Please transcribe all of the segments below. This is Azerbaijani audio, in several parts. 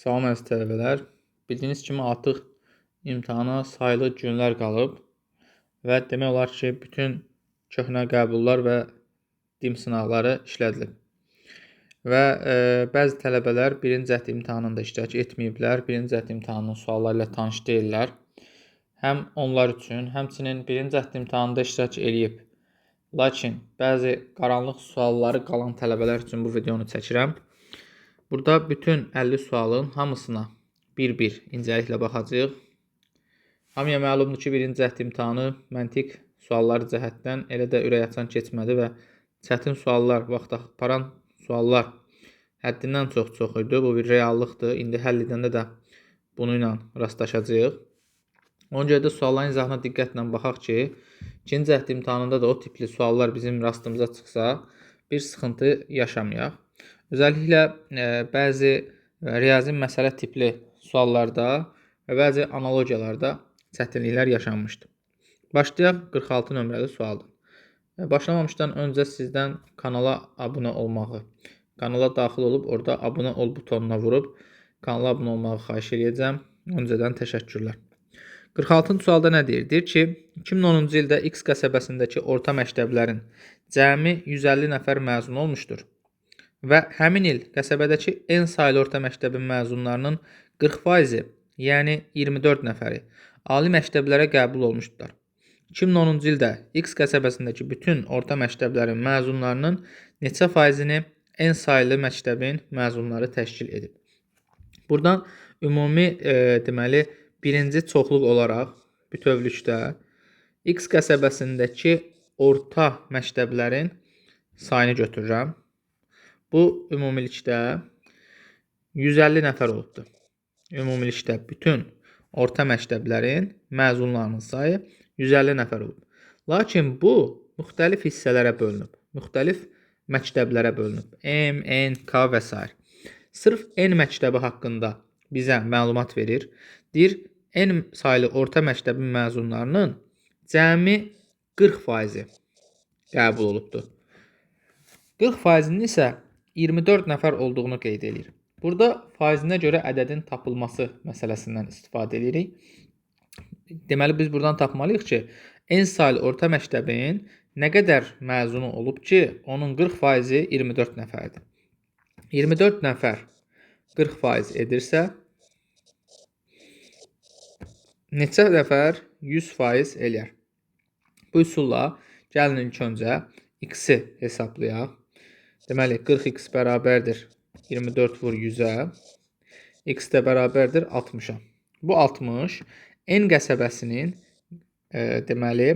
Salam əziz tələbələr. Bildiyiniz kimi artıq imtahana sayılı günlər qalıb və demək olar ki, bütün köhnə qəbullar və dim sınaqları işlədilib. Və bəzi tələbələr birinci cəhd imtahanında iştirak etməyiblər, birinci cəhd imtahanının sualları ilə tanış deyillər. Həm onlar üçün, həmçinin birinci cəhd imtahanında iştirak eləyib, lakin bəzi qaranlıq sualları qalan tələbələr üçün bu videonu çəkirəm. Burada bütün 50 sualın hamısına bir-bir incəliklə baxacağıq. Hamıya məlumdur ki, birinci cəhd imtahanı məntiq sualları cəhətdən elə də ürəkaçan keçmədi və çətin suallar, vaxt aparan suallar həddindən çox idi. Bu bir reallıqdır. İndi həll edəndə də bunu ilə rastlaşacağıq. Ona görə də sualların izahına diqqətlə baxaq ki, ikinci cəhd imtahanında da o tipli suallar bizim rastımıza çıxsa, bir sıxıntı yaşamayaq. Özəlliklə bəzi riyazi məsələ tipli suallarda və bəzi analogiyalarda çətinliklər yaşanmışdır. Başlayaq 46 nömrəli sualdan. Başlamamışdan öncə sizdən kanala abunə olmağı, kanala daxil olub orada abunə ol butonuna vurub kanala abunə olmağı xahiş edəcəm. Öncədən təşəkkürlər. 46-cı sualda nə deyir? Deyir ki, 2010-cu ildə X qəsəbəsindəki orta məktəblərin cəmi 150 nəfər məzun olmuşdur. Və həmin il qəsəbədəki N saylı orta məktəbin məzunlarının 40%, yəni 24 nəfəri ali məktəblərə qəbul olmuşdular. 2010-cu ildə X qəsəbəsindəki bütün orta məktəblərin məzunlarının neçə faizini N saylı məktəbin məzunları təşkil edib? Buradan ümumi deməli birinci çoxluq olaraq bütövlükdə X qəsəbəsindəki orta məktəblərin sayını götürürəm. Bu ümumilikdə 150 nəfər olubdur. Ümumilikdə bütün orta məktəblərin məzunlarının sayı 150 nəfər olub. Lakin bu müxtəlif hissələrə bölünüb. Müxtəlif məktəblərə bölünüb. M, N, K və s. Sırf N məktəbi haqqında bizə məlumat verir. Deyir, N saylı orta məktəbin məzunlarının cəmi 40% qəbul olubdur. 40%-nin isə 24 nəfər olduğunu qeyd edir. Burada faizinə görə ədədin tapılması məsələsindən istifadə edirik. Deməli, biz buradan tapmalıyıq ki, N saylı orta məktəbin nə qədər məzunu olub ki, onun 40%-i 24 nəfərdir. 24 nəfər 40% edirsə, neçə nəfər 100% eləyər? Bu üsulla gəlin ilk öncə X-i hesablayaq. Deməli, 40x bərabərdir 24 vur 100-ə, x də bərabərdir 60-a. Bu 60 N qəsəbəsinin deməli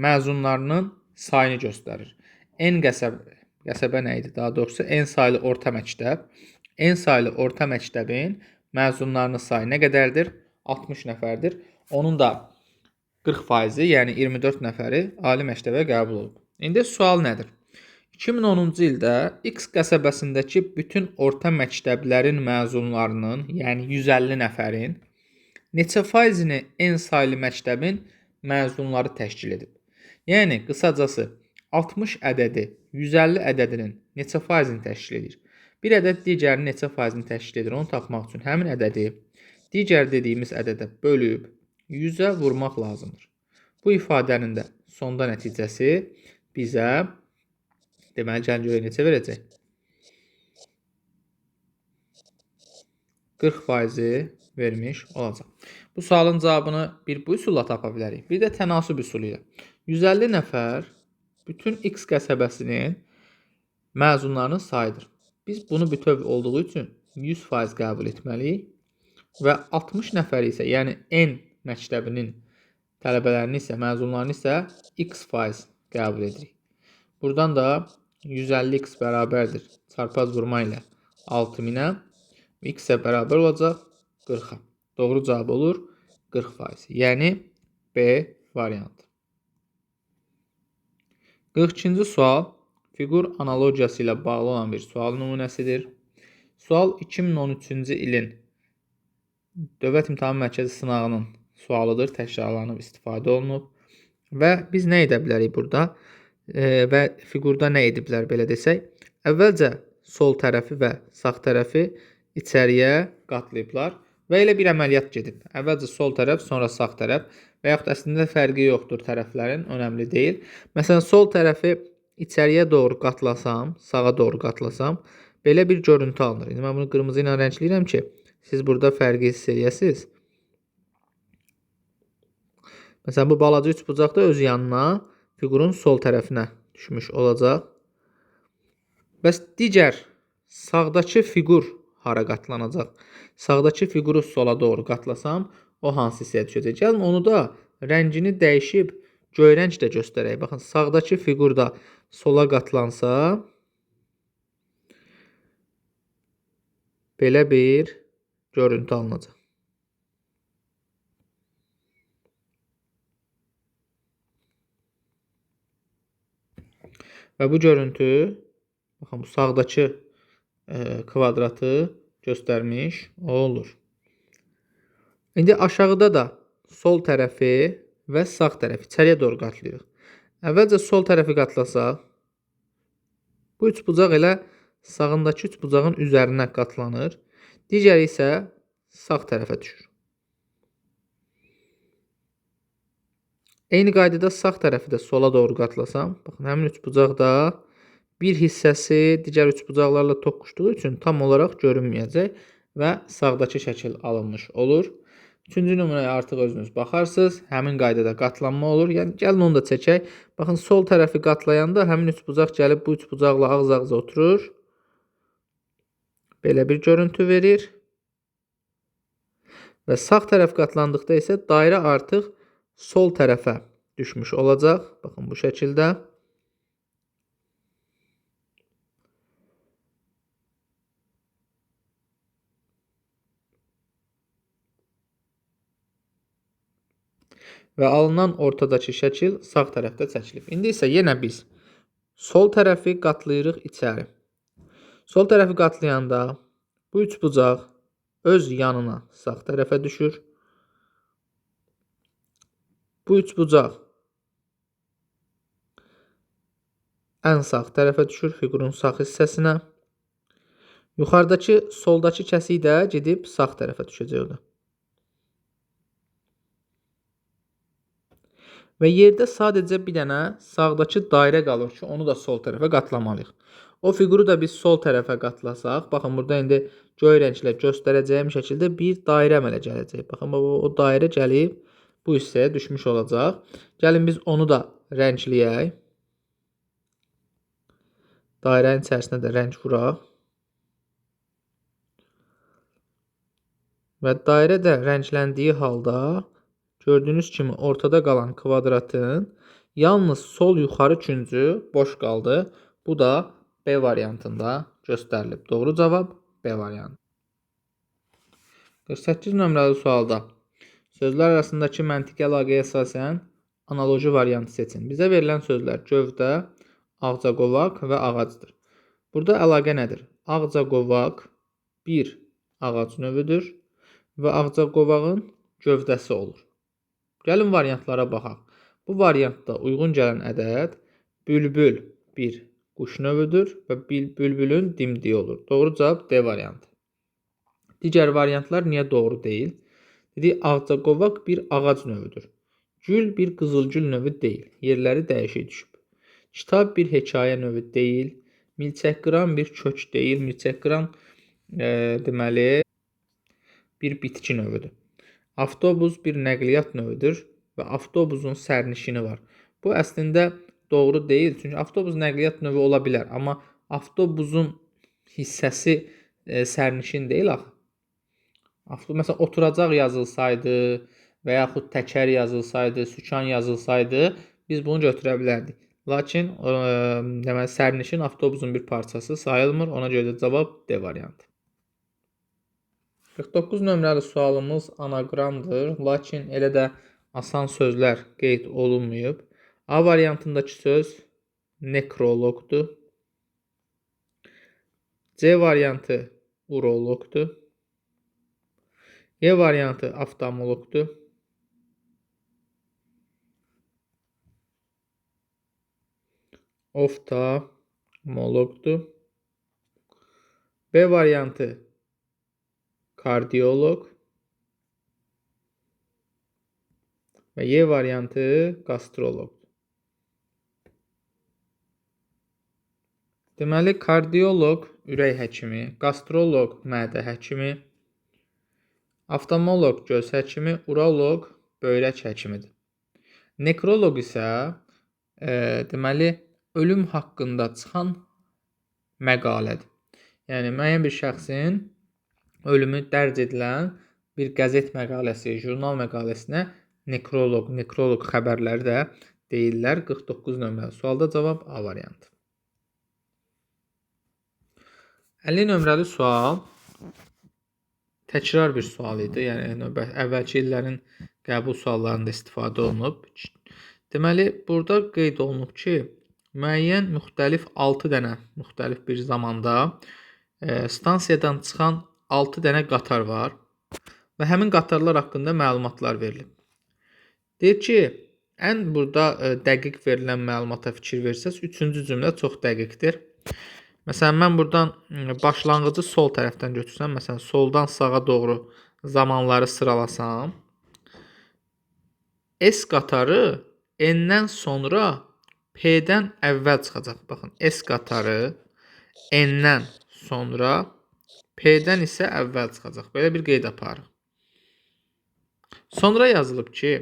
məzunlarının sayını göstərir. N qəsəbə nə idi? Daha doğrusu N saylı orta məktəb. N saylı orta məktəbin məzunlarının sayı nə qədərdir? 60 nəfərdir. Onun da 40%-i, yəni 24 nəfəri ali məktəbə qəbul olub. İndi sual nədir? 2010-cu ildə X qəsəbəsindəki bütün orta məktəblərin məzunlarının, yəni 150 nəfərin neçə faizini N saylı məktəbin məzunları təşkil edib? Yəni, qısacası 60 ədədi 150 ədədinin neçə faizini təşkil edir? Bir ədəd digərinin neçə faizini təşkil edir? Onu tapmaq üçün həmin ədədi digər dediyimiz ədədə bölüb 100-ə vurmaq lazımdır. Bu ifadənin də sonda nəticəsi bizə deməli, gəlin görək neçə verəcək? 40%-i vermiş olacaq. Bu sualın cavabını bu üsulla tapa bilərik. Bir də tənasüb üsulu ilə. 150 nəfər bütün X qəsəbəsinin məzunlarının sayıdır. Biz bunu bütöv olduğu üçün 100% qəbul etməliyik və 60 nəfər isə, yəni N məktəbinin tələbələrini isə, məzunlarını isə X% qəbul edirik. Buradan da 150x bərabərdir çarpaz vurma ilə 6000-ə, x-ə bərabər olacaq 40-a. Doğru cavab olur 40%. Yəni B variantı. 42-ci sual fiqur analogiyası ilə bağlı olan bir sual nümunəsidir. Sual 2013-cü ilin Dövlət İmtahan Mərkəzi sınağının sualıdır, təkrarlanıb istifadə olunub və biz nə edə bilərik burada? Və fiqurda nə ediblər belə desək? Əvvəlcə sol tərəfi və sağ tərəfi içəriyə qatlayıblar və elə bir əməliyyat gedib. Əvvəlcə sol tərəf, sonra sağ tərəf və yaxud əslində fərqi yoxdur tərəflərin, önəmli deyil. Məsələn, sol tərəfi içəriyə doğru qatlasam, sağa doğru qatlasam, belə bir görüntü alınır. İndi mən bunu qırmızı ilə rəngləyirəm ki, siz burada fərqi hiss edəsiniz. Məsələn, bu balaca üçbucaq da öz yanına, fiqurun sol tərəfinə düşmüş olacaq. Bəs digər sağdakı fiqur hara qatlanacaq? Sağdakı fiquru sola doğru qatlasam, o hansı hissəyə düşəcək? Gəlin onu da rəngini dəyişib göy rəngdə göstərək. Baxın, sağdakı fiqur da sola qatlansa, belə bir görüntü alınacaq. Və bu görüntü, baxın, bu sağdakı kvadratı göstərmiş olur. İndi aşağıda da sol tərəfi və sağ tərəfi içəriyə doğru qatlayırıq. Əvvəlcə sol tərəfi qatlasaq, bu üçbucaq elə sağındakı üçbucağın üzərinə qatlanır. Digəri isə sağ tərəfə düşür. Eyni qaydada sağ tərəfi də sola doğru qatlasam, baxın, həmin üçbucaq da bir hissəsi digər üçbucaqlarla toqquşduğu üçün tam olaraq görünməyəcək və sağdakı şəkil alınmış olur. Üçüncü nümunəyə artıq özünüz baxarsınız. Həmin qaydada qatlanma olur. Yəni, gəlin onu da çəkək. Baxın, sol tərəfi qatlayanda həmin üçbucaq gəlib bu üçbucaqla ağız-ağıza oturur. Belə bir görüntü verir. Və sağ tərəf qatlandıqda isə dairə artıq sol tərəfə düşmüş olacaq. Baxın, bu şəkildə. Və alınan ortadakı şəkil sağ tərəfdə çəkilib. İndi isə yenə biz sol tərəfi qatlayırıq içəri. Sol tərəfi qatlayanda bu üçbucaq öz yanına sağ tərəfə düşür. Bu üçbucaq ən sağ tərəfə düşür, fiqurun sağ hissəsinə. Yuxarıdakı, soldakı kəsik də gedib sağ tərəfə düşəcək o da. Və yerdə sadəcə bir dənə sağdakı dairə qalır ki, onu da sol tərəfə qatlamalıyıq. O fiquru da biz sol tərəfə qatlasaq, baxın, burada indi göy rənglə göstərəcəyim şəkildə bir dairə əmələ gələcək. Baxın, o dairə gəlib bu hissəyə düşmüş olacaq. Gəlin biz onu da rəngləyək. Dairənin içərisinə də rəng vuraq. Və dairə də rəngləndiyi halda gördüyünüz kimi ortada qalan kvadratın yalnız sol yuxarı küncü boş qaldı. Bu da B variantında göstərilib. Doğru cavab B variantı. 48 nömrəli sualda sözlər arasındakı məntiqi əlaqəyə əsasən analoji variantı seçin. Bizə verilən sözlər gövdə, ağcaqovaq və ağacdır. Burada əlaqə nədir? Ağcaqovaq bir ağac növüdür və ağcaqovağın gövdəsi olur. Gəlin variantlara baxaq. Bu variantda uyğun gələn ədəd bülbül bir quş növüdür və bülbülün dimdiyi olur. Doğru cavab D variantı. Digər variantlar niyə doğru deyil? Dedik, ağcaqovaq bir ağac növüdür. Gül bir qızılgül növü deyil. Yerləri dəyişik düşüb. Kitab bir hekayə növü deyil. Milçəkqıran bir kök deyil. Milçəkqıran deməli bir bitki növüdür. Avtobus bir nəqliyyat növüdür və avtobusun sərnişini var. Bu əslində doğru deyil. Çünki avtobus nəqliyyat növü ola bilər. Amma avtobusun hissəsi sərnişin deyil axı. Məsələn, oturacaq yazılsaydı və yaxud təkər yazılsaydı, sükan yazılsaydı, biz bunu götürə bilərdik. Lakin deməli, sərnişin avtobusun bir parçası sayılmır. Ona görə də cavab D variantı. 49 nömrəli sualımız anaqramdır, lakin elə də asan sözlər qeyd olunmayıb. A variantındakı söz nekroloqdur. C variantı uroloqdur. E variantı oftalmoloqdur. Oftalmoloqdur. B variantı kardioloq və Y variantı qastroloq. Deməli, kardioloq ürək həkimi, qastroloq mədə həkimi, oftalmoloq göz həkimi, uroloq böyrək həkimidir. Nekroloq isə deməli, ölüm haqqında çıxan məqalədir. Yəni, müəyyən bir şəxsin ölümü dərc edilən bir qəzet məqaləsi, jurnal məqaləsinə nekroloq xəbərləri də deyirlər. 49 nömrəli sualda cavab A variantı. 50 nömrəli sual təkrar bir sual idi. Yəni, əvvəlki illərin qəbul suallarında istifadə olunub. Deməli, burada qeyd olunub ki, müəyyən müxtəlif 6 dənə müxtəlif bir zamanda stansiyadan çıxan 6 dənə qatar var və həmin qatarlar haqqında məlumatlar verilib. Deyir ki, ən burada dəqiq verilən məlumata fikir versəz, 3-cü cümlə çox dəqiqdir. Məsələn, mən buradan başlanğıcı sol tərəfdən götürsəm, məsələn, soldan sağa doğru zamanları sıralasam, S qatarı N-dən sonra P-dən əvvəl çıxacaq. Baxın, S qatarı N-dən sonra P-dən isə əvvəl çıxacaq. Belə bir qeyd aparırıq. Sonra yazılıb ki,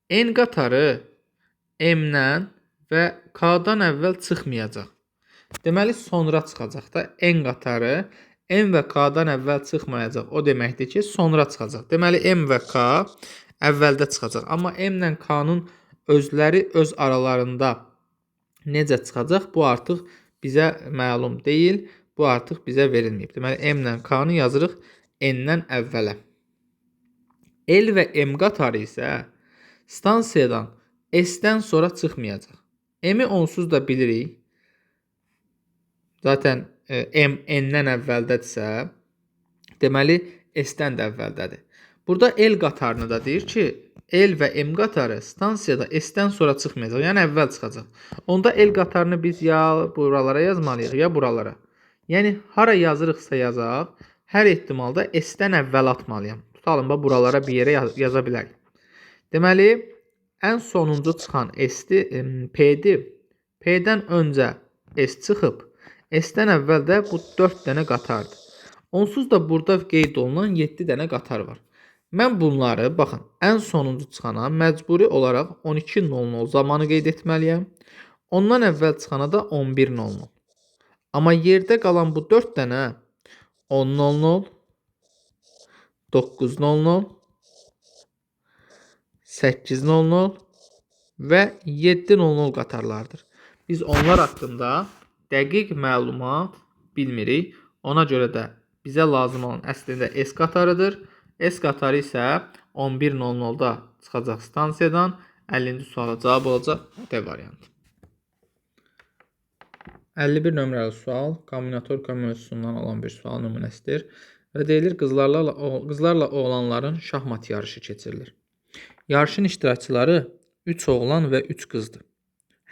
N qatarı M-dən və K-dan əvvəl çıxmayacaq. Deməli, sonra çıxacaq da. N qatarı M və K-dan əvvəl çıxmayacaq. O deməkdir ki, sonra çıxacaq. Deməli, M və K əvvəldə çıxacaq. Amma M ilə K-nın özləri öz aralarında necə çıxacaq? Bu artıq bizə məlum deyil. Bu artıq bizə verilməyib. Deməli, M ilə K-nı yazırıq N-dən əvvələ. L və M qatarı isə stansiyadan S-dən sonra çıxmayacaq. M-i onsuz da bilirik. Zaten M N-dən əvvəldədirsə, deməli S-dən də əvvəldədir. Burada L qatarını da deyir ki, L və M qatarı stansiyada S-dən sonra çıxmayacaq, yəni əvvəl çıxacaq. Onda L qatarını biz ya buralara yazmalıyıq, ya buralara. Yəni, hara yazırıqsa yazaq, hər ehtimalda S-dən əvvəl atmalıyam. Tutalım, buralara bir yerə yaza bilərik. Deməli, ən sonuncu çıxan P-dir. P-dən öncə S çıxıb, S-dən əvvəl də bu 4 dənə qatardır. Onsuz da burada qeyd olunan 7 dənə qatar var. Mən bunları, baxın, ən sonuncu çıxana məcburi olaraq 12:00 zamanı qeyd etməliyəm. Ondan əvvəl çıxana da 11:00. Amma yerdə qalan bu 4 dənə 10:00, 9:00, 8:00 və 7:00 qatarlardır. Biz onlar haqqında dəqiq məlumat bilmirik. Ona görə də bizə lazım olan əslində S qatarıdır. S qatarı isə 11:00-da çıxacaq stansiyadan. 50-ci suala cavab olacaq D variantı. 51 nömrəli sual kombinatorika mövzusundan olan bir sual nümunəsidir və deyilir qızlarla oğlanların şahmat yarışı keçirilir. Yarışın iştirakçıları 3 oğlan və 3 qızdır.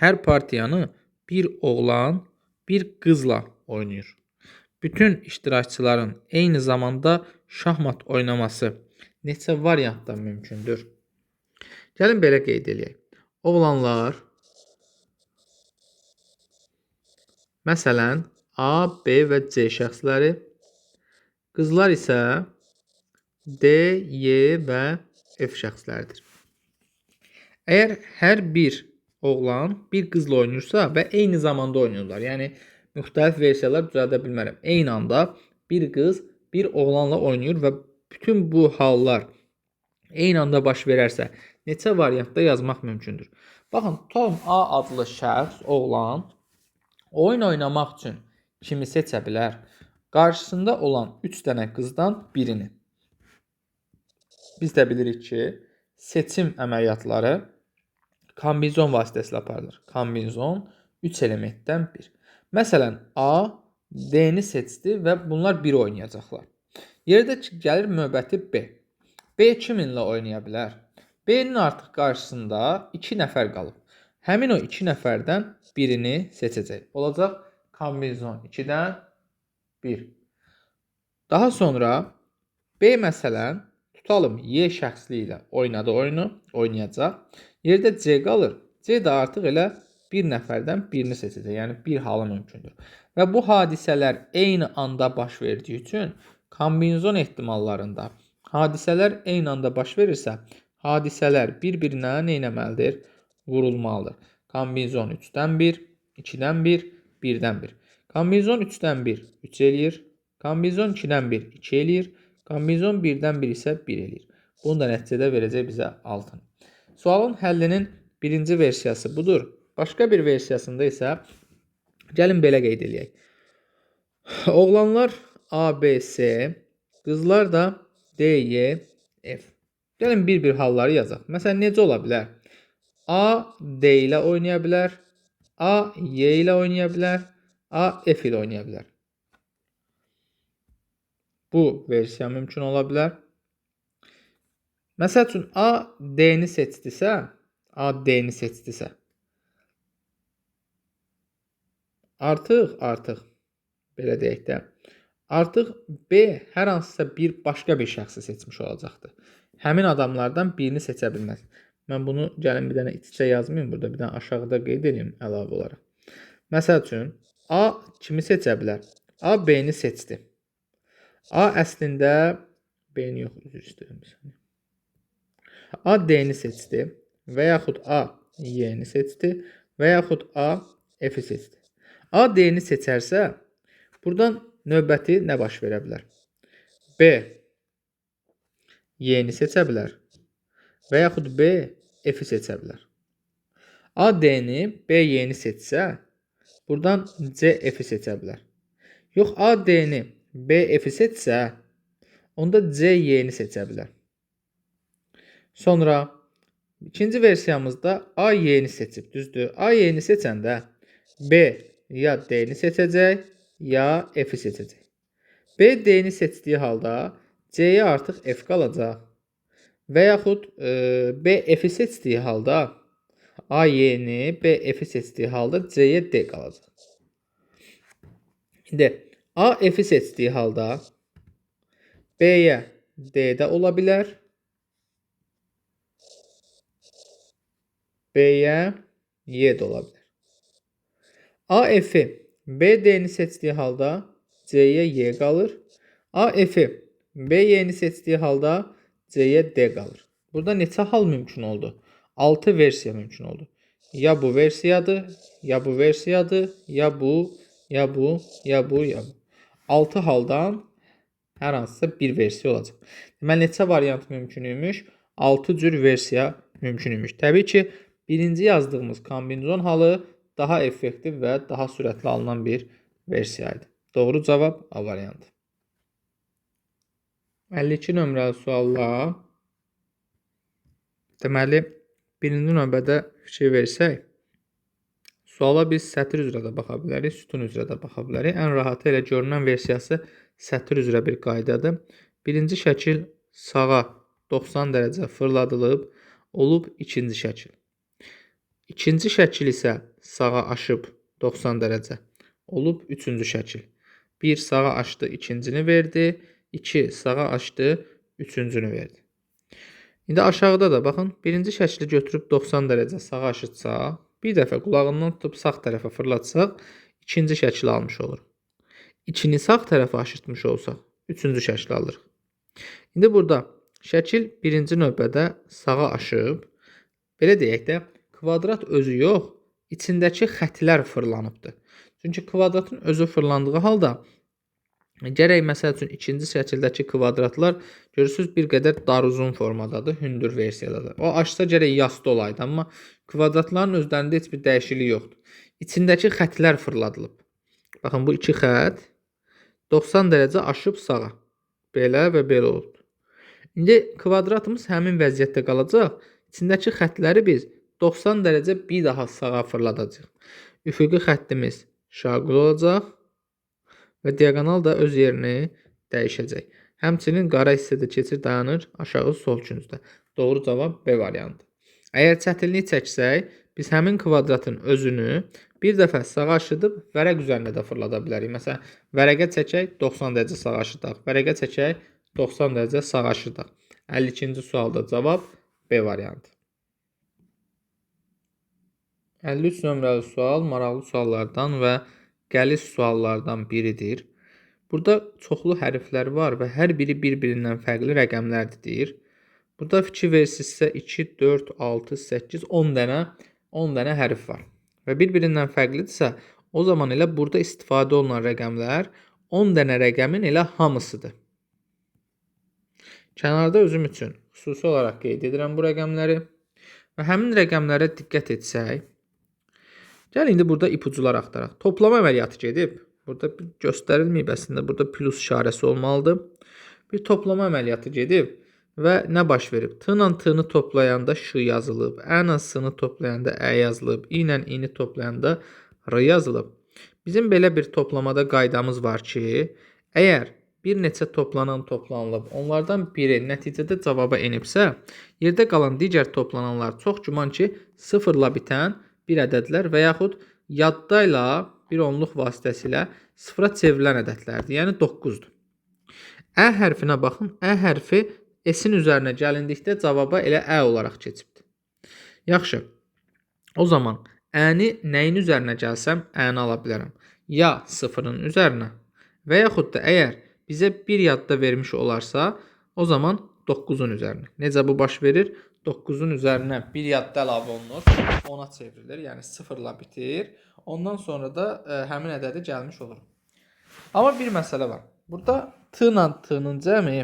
Hər partiyanı bir oğlan, bir qızla oynayır. Bütün iştirakçıların eyni zamanda şahmat oynaması neçə variantda mümkündür? Gəlin belə qeyd edək. Oğlanlar, məsələn, A, B və C şəxsləri, qızlar isə D, Y və F şəxsləridir. Əgər hər bir oğlan bir qızla oynayırsa və eyni zamanda oynayırlar, yəni müxtəlif versiyalar düzəldə bilmərəm. Eyni anda bir qız bir oğlanla oynayır və bütün bu hallar eyni anda baş verərsə, neçə variantda yazmaq mümkündür? Baxın, tutalım A adlı şəxs, oğlan, oyun oynamaq üçün kimi seçə bilər? Qarşısında olan 3 dənə qızdan birini. Biz də bilirik ki, seçim əməliyyatları kombinizon vasitəsilə aparılır. Kombinizon 3 elementdən 1. Məsələn, A D-ni seçdi və bunlar bir oynayacaqlar. Yerdə gəlir növbəti B. B kiminlə oynaya bilər? B-nin artıq qarşısında 2 nəfər qalıb. Həmin o 2 nəfərdən birini seçəcək. Olacaq kombinizon 2-dən 1. Daha sonra B məsələn, tutalım Y şəxsli ilə oynadı oyunu, oynayacaq. Yerdə C qalır. C də artıq elə bir nəfərdən birini seçəcək. Yəni bir halı mümkündür. Və bu hadisələr eyni anda baş verdiyi üçün kombinezon ehtimallarında hadisələr eyni anda baş verirsə, hadisələr bir-birinə nə etməlidir? Vurulmalıdır. Kombinezon 3-dən 1, 2-dən 1, 1-dən 1. Kombinezon 3-dən 1 3 eləyir. Kombinezon 2-dən 1 2 eləyir. Kombinezon 1-dən 1 isə 1 eləyir. Bunu da nəticədə verəcək bizə 6. Sualın həllinin birinci versiyası budur. Başqa bir versiyasında isə gəlin belə qeyd edək. Oğlanlar A, B, C, qızlar da D, Y, F. Gəlin bir-bir halları yazaq. Məsələn, necə ola bilər? A, D ilə oynaya bilər. A, Y ilə oynaya bilər. A, F ilə oynaya bilər. Bu versiya mümkün ola bilər. Məsəl üçün, A, D-ni seçdisə, artıq, belə deyək də, artıq B hər hansısa başqa bir şəxsi seçmiş olacaqdır. Həmin adamlardan birini seçə bilməz. Mən bunu gəlin bir dənə iç-içə yazmayayım burada, bir dənə aşağıda qeyd edeyim əlavə olaraq. Məsəl üçün, A kimi seçə bilər? A, B-ni seçdi. A əslində, B-ni yox, üzr istəyirəm. A, D-ni seçdi və yaxud A, Y-ni seçdi və yaxud A, F-i seçdi. A, D-ni seçərsə, buradan növbəti nə baş verə bilər? B, Y-ni seçə bilər və yaxud B, F-i seçə bilər. A, D-ni, B, Y-ni seçsə, buradan C, F-i seçə bilər. Yox, A, D-ni, B, F-i seçsə, onda C, Y-ni seçə bilər. Sonra, ikinci versiyamızda A, Y-ni seçib, düzdür? A, Y-ni seçəndə B ya D-ni seçəcək, ya F-i seçəcək. B, D-ni seçdiyi halda C-yə artıq F qalacaq. Və yaxud B, F-i seçdiyi halda A, Y-ni, B, F-i seçdiyi halda C-yə D qalacaq. İndi A, F-i seçdiyi halda B-yə D-də ola bilər. B-yə Y-də ola bilər. A, F-i B, D-ni seçdiyi halda C-yə Y qalır. A, F-i B, Y-ni seçdiyi halda C-yə D qalır. Burada neçə hal mümkün oldu? 6 versiya mümkün oldu. Ya bu versiyadır, ya bu versiyadır, ya bu, ya bu, ya bu, ya bu. 6 haldan hər hansısa bir versiya olacaq. Deməli, neçə variant mümkün imiş? 6 cür versiya mümkün imiş. Təbii ki, birinci yazdığımız kombinezon halı daha effektiv və daha sürətli alınan bir versiyaydı. Doğru cavab A variantı. 52 nömrəli sualla deməli, birinci növbədə fikir versək, suala biz sətir üzrə də baxa bilərik, sütun üzrə də baxa bilərik. Ən rahatı elə görünən versiyası sətir üzrə bir qaydadır. Birinci şəkil sağa 90 dərəcə fırladılıb, olub ikinci şəkil. İkinci şəkil isə sağa aşıb 90 dərəcə, olub üçüncü şəkil. 1 sağa aşdı, ikincini verdi. 2 sağa aşdı, üçüncünü verdi. İndi aşağıda da baxın, birinci şəkli götürüb 90 dərəcə sağa aşıtsaq, bir dəfə qulağından tutub sağ tərəfə fırlatsaq, ikinci şəkli almış oluruq. İkini sağ tərəfə aşırtmış olsaq, üçüncü şəkli alırıq. İndi burada şəkil birinci növbədə sağa aşıb, belə deyək də, kvadrat özü yox, içindəki xətlər fırlanıbdır. Çünki kvadratın özü fırlandığı halda, gərək məsəl üçün ikinci şəkildəki kvadratlar görürsünüz bir qədər dar uzun formadadır, hündür versiyadadır. O aşsa gərək yastı olaydı, amma kvadratların özlərində heç bir dəyişiklik yoxdur. İçindəki xətlər fırladılıb. Baxın, bu iki xət 90 dərəcə aşıb sağa. Belə və belə oldu. İndi kvadratımız həmin vəziyyətdə qalacaq. İçindəki xətləri biz 90 dərəcə bir daha sağa fırladacaq. Üfüqi xəttimiz şaqlı olacaq. Və diagonal da öz yerini dəyişəcək. Həmçinin qara hissədə keçir, dayanır aşağı sol küncdə. Doğru cavab B variantı. Əgər çətinlik çəksək, biz həmin kvadratın özünü bir dəfə sağa aşıdıb vərəq üzərində də fırlada bilərik. Məsələn, vərəqə çəkək, 90 dərəcə sağa aşıdaq. Vərəqə çəkək, 90 dərəcə sağaşırdıq. 52-ci sualda cavab B variantı. 53 nömrəli sual maraqlı suallardan və qəliz suallardan biridir. Burada çoxlu hərflər var və hər biri bir-birindən fərqli rəqəmlərdir deyir. Burada fikir versinizsə 2, 4, 6, 8, 10 dənə hərf var. Və bir-birindən fərqlidirsə, o zaman elə burada istifadə olunan rəqəmlər 10 dənə rəqəmin elə hamısıdır. Kənarda özüm üçün xüsusi olaraq qeyd edirəm bu rəqəmləri və həmin rəqəmlərə diqqət etsək, gəl indi burada ipucular axtaraq. Toplama əməliyyatı gedib. Burada göstərilməyib əslində. Burada plus işarəsi olmalıdır. Bir toplama əməliyyatı gedib və nə baş verib? T ilə T-ni toplayanda Ş yazılıb. Ə ilə S-ni toplayanda Ə yazılıb. İ ilə İ-ni toplayanda R yazılıb. Bizim belə bir toplamada qaydamız var ki, əgər bir neçə toplanılıb, onlardan biri nəticədə cavaba enibsə, yerdə qalan digər toplananlar çox güman ki, sıfırla bitən bir ədədlər və yaxud yadda ilə bir onluq vasitəsilə sıfıra çevrilən ədədlərdir. Yəni 9-dur. Ə hərfinə baxın. Ə hərfi S-in üzərinə gəlindikdə cavaba elə Ə olaraq keçibdir. Yaxşı. O zaman Ə-ni nəyin üzərinə gəlsəm, Ə-ni ala bilərəm. Ya sıfırın üzərinə və yaxud da əgər bizə bir yadda vermiş olarsa, o zaman 9-un üzərinə. Necə bu baş verir? 9-un üzərinə bir yadda əlavə olunur, 10-a çevrilir, yəni sıfırla bitir. Ondan sonra da həmin ədədi gəlmiş olur. Amma bir məsələ var. Burada T ilə T-nin cəmi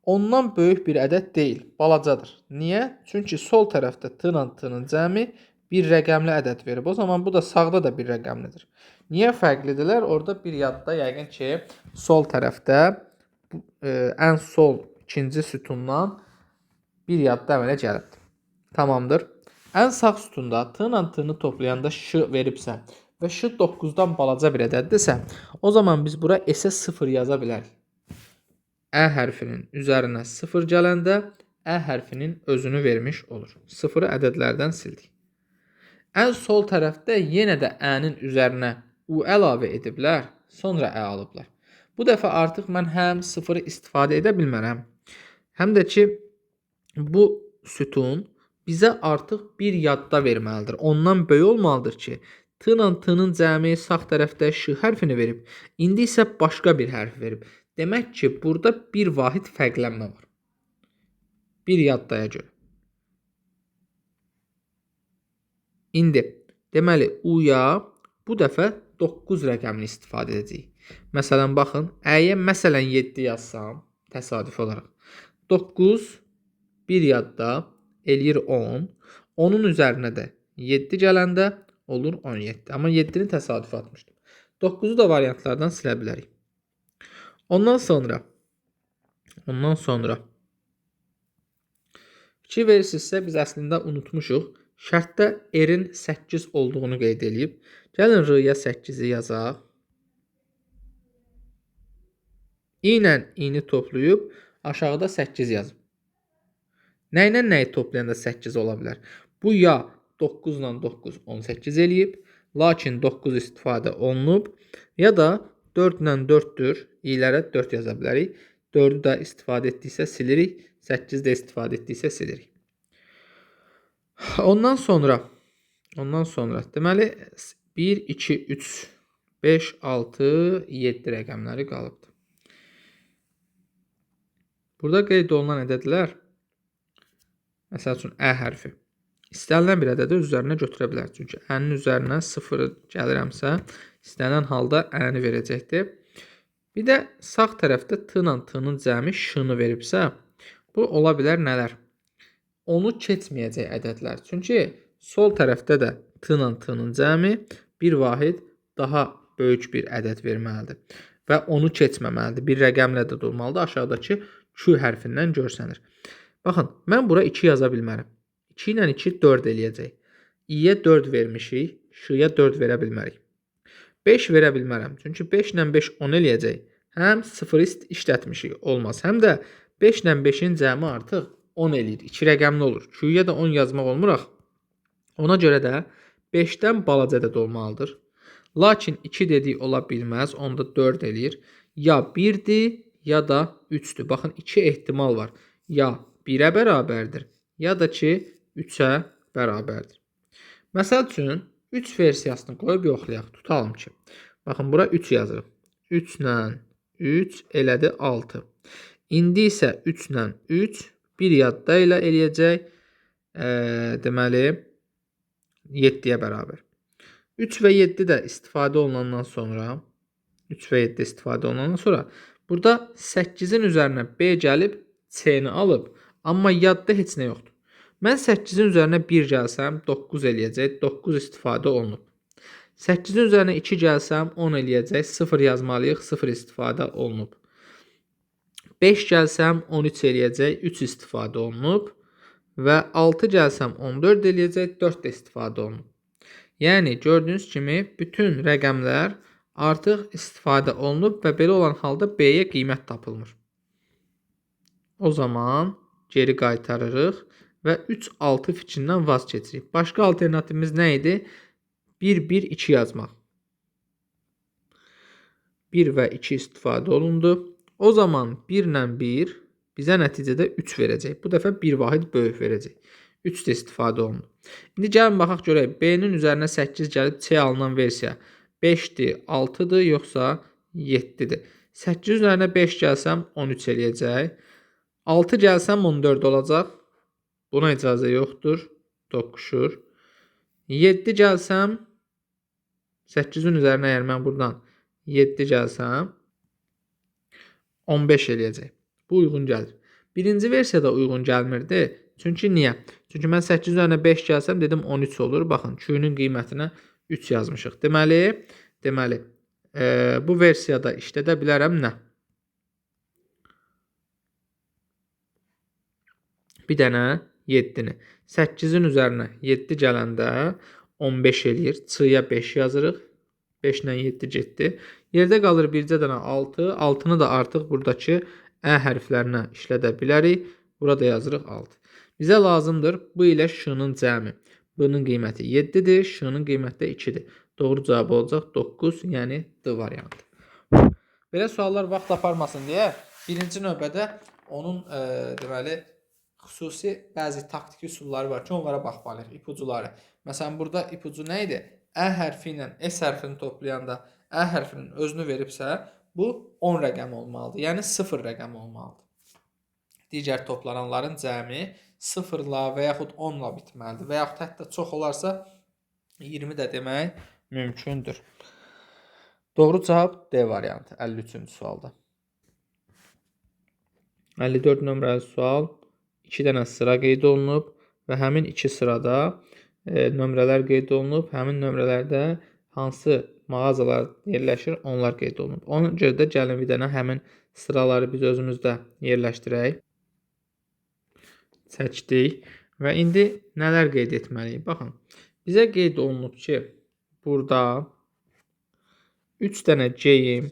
ondan böyük bir ədəd deyil, balacadır. Niyə? Çünki sol tərəfdə T ilə T-nin cəmi bir rəqəmli ədəd verib. O zaman bu da sağda da bir rəqəmlidir. Niyə fərqlidirlər? Orada bir yadda yəqin ki, sol tərəfdə ən sol ikinci sütundan bir yadda əmələ gəlibdir. Tamamdır. Ən sağ sütunda T ilə T-ni toplayanda Ş veribsə və Ş 9-dan balaca bir ədəddirsə, o zaman biz bura S-ə 0 yaza bilərik. Ə hərfinin üzərinə 0 gələndə Ə hərfinin özünü vermiş olur. 0-ı ədədlərdən sildik. Ən sol tərəfdə yenə də Ə-nin üzərinə U əlavə ediblər, sonra Ə alıblar. Bu dəfə artıq mən həm 0-ı istifadə edə bilmərəm, həm də ki, bu sütun bizə artıq bir yadda verməlidir. Ondan böyük olmalıdır ki, T ilə T-nin cəmi sağ tərəfdə Ş hərfini verib. İndi isə başqa bir hərf verib. Demək ki, burada bir vahid fərqlənmə var. Bir yaddaya görə. İndi, deməli, U-ya bu dəfə 9 rəqəmini istifadə edəcəyik. Məsələn, baxın, Ə-yə məsələn 7 yazsam, təsadüfi olaraq. 9 bir yadda eləyir 10. Onun üzərinə də 7 gələndə olur 17. Amma 7-ni təsadüfi atmışdım. 9-u da variantlardan silə bilərik. Ondan sonra fikir verirsinizsə, biz əslində unutmuşuq. Şərtdə R-in 8 olduğunu qeyd edib. Gəlin R-ya 8-i yazaq. İ ilə İ-ni toplayıb aşağıda 8 yazıb. Nə ilə nəyi toplayanda 8 ola bilər? Bu ya 9 ilə 9 18 eləyib, lakin 9 istifadə olunub, ya da 4 ilə 4-dür, i'lərə 4 yaza bilərik. 4-ü də istifadə etdiksə silirik, 8 də istifadə etdiksə silirik. Ondan sonra deməli 1, 2, 3, 5, 6, 7 rəqəmləri qalıbdır. Burada qeyd olunan ədədlər, məsəl üçün Ə hərfi, istənilən bir ədədi üzərinə götürə bilər. Çünki Ə-nin üzərinə 0 gəlirəmsə, istənilən halda Ə-ni verəcəkdir. Bir də sağ tərəfdə T ilə T-nin cəmi Ş-nı veribsə, bu ola bilər nələr? Onu keçməyəcək ədədlər. Çünki sol tərəfdə də T ilə T-nin cəmi bir vahid daha böyük bir ədəd verməlidir. Və onu keçməməlidir. Bir rəqəmlə də durmalıdır. Aşağıdakı Q hərfindən görsənir. Baxın, mən bura 2 yaza bilmərəm. 2 ilə 2 4 eləyəcək. İ-yə 4 vermişik, Ş-ya 4 verə bilmərik. 5 verə bilmərəm. Çünki 5 ilə 5 10 eləyəcək. Həm 0 işlətmişik, olmaz. Həm də 5 ilə 5-in cəmi artıq 10 eləyir. 2 rəqəmli olur. Q-yə də 10 yazmaq olmuraq. Ona görə də 5-dən balaca ədəd olmalıdır. Lakin 2 dedik ola bilməz. Onda 4 eləyir. Ya 1-dir, ya da 3'dür. Baxın, iki ehtimal var. Ya 1-ə bərabərdir, ya da ki 3-ə bərabərdir. Məsəl üçün 3 versiyasını qoyub yoxlayaq. Tutalım ki, baxın, bura 3 yazırıq. 3 ilə 3 elədi 6. İndi isə 3 ilə 3 bir yadda ilə eləyəcək. Deməli 7-yə bərabər. 3 və 7 də istifadə olunandan sonra burada 8-in üzərinə B gəlib C-ni alıb, amma yadda heç nə yoxdur. Mən 8-in üzərinə 1 gəlsəm 9 eləyəcək, 9 istifadə olunub. 8-in üzərinə 2 gəlsəm 10 eləyəcək, 0 yazmalıyıq, 0 istifadə olunub. 5 gəlsəm 13 eləyəcək, 3 istifadə olunub. Və 6 gəlsəm 14 eləyəcək, 4 də istifadə olunub. Yəni, gördüyünüz kimi bütün rəqəmlər artıq istifadə olunub və belə olan halda B-yə qiymət tapılmır. O zaman geri qaytarırıq və 3-6 fikrindən vaz keçirik. Başqa alternativimiz nə idi? 1-1-2 yazmaq. 1 və 2 istifadə olundu. O zaman 1 ilə 1 bizə nəticədə 3 verəcək. Bu dəfə bir vahid böyük verəcək. 3 də istifadə olundu. İndi gəlin baxaq görək. B-nin üzərinə 8 gəlib C alınan versiya 5-dir, 6-dır, yoxsa 7-dir. 8 üzərinə 5 gəlsəm 13 eləyəcək. 6 gəlsəm 14 olacaq. Buna icazə yoxdur. Toqquşur. 7 gəlsəm 8-in üzərinə əgər mən buradan 7 gəlsəm 15 eləyəcək. Bu uyğun gəlir. Birinci versiyada uyğun gəlmirdi. Çünki niyə? Çünki mən 8 üzərinə 5 gəlsəm dedim 13 olur. Baxın, Q-nün qiymətinə 3 yazmışıq. Deməli, bu versiyada işlədə bilərəm nə? Bir dənə 7-ni. 8-in üzərinə 7 gələndə 15 eləyir. Ç'ya 5 yazırıq. 5 ilə 7 getdi. Yerdə qalır bircə dənə 6. 6-nı da artıq buradakı ə hərflərinə işlədə bilərik. Burada yazırıq 6. Bizə lazımdır bu ilə Ş-nın cəmi. B-nin qiyməti 7-dir, Ş-nın qiyməti də 2-dir. Doğru cavab olacaq 9, yəni D variantı. Belə suallar vaxt aparmasın deyə birinci növbədə onun deməli xüsusi bəzi taktiki üsulları var ki, onlara baxmalıyıq, ipucuları. Məsələn, burada ipucu nə idi? Ə hərfi ilə S hərfini toplayanda Ə hərfinin özünü veribsə, bu 10 rəqəm olmalıdır. Yəni 0 rəqəm olmalıdır. Digər toplananların cəmi 0-la və yaxud 10-la bitməlidir. Və yaxud hətta çox olarsa 20 də demək mümkündür. Doğru cavab D variantı 53-cü sualda. 54 nömrəli sual. 2 dənə sıra qeyd olunub və həmin 2 sırada nömrələr qeyd olunub. Həmin nömrələrdə hansı mağazalar yerləşir, onlar qeyd olunub. Ona görə də gəlin bir dənə həmin sıraları biz özümüzdə yerləşdirək. Çəkdik və indi nələr qeyd etməliyik? Baxın, bizə qeyd olunub ki, burada 3 dənə geyim,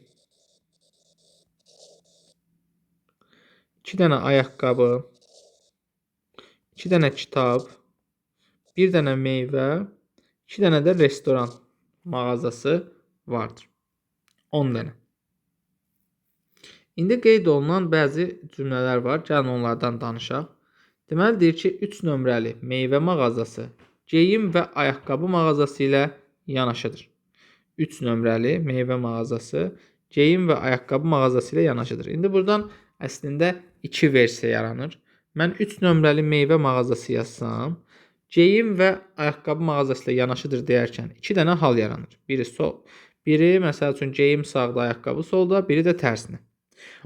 2 dənə ayaqqabı, 2 dənə kitab, 1 dənə meyvə, 2 dənə də restoran mağazası vardır. 10 dənə. İndi qeyd olunan bəzi cümlələr var. Gəlin onlardan danışaq. Deməli, deyir ki, 3 nömrəli meyvə mağazası geyim və ayaqqabı mağazası ilə yanaşıdır. 3 nömrəli meyvə mağazası geyim və ayaqqabı mağazası ilə yanaşıdır. İndi buradan əslində 2 versiya yaranır. Mən 3 nömrəli meyvə mağazası yazsam, geyim və ayaqqabı mağazası ilə yanaşıdır deyərkən 2 dənə hal yaranır. Biri məsəl üçün geyim sağda, ayaqqabı solda, biri də tərsinə.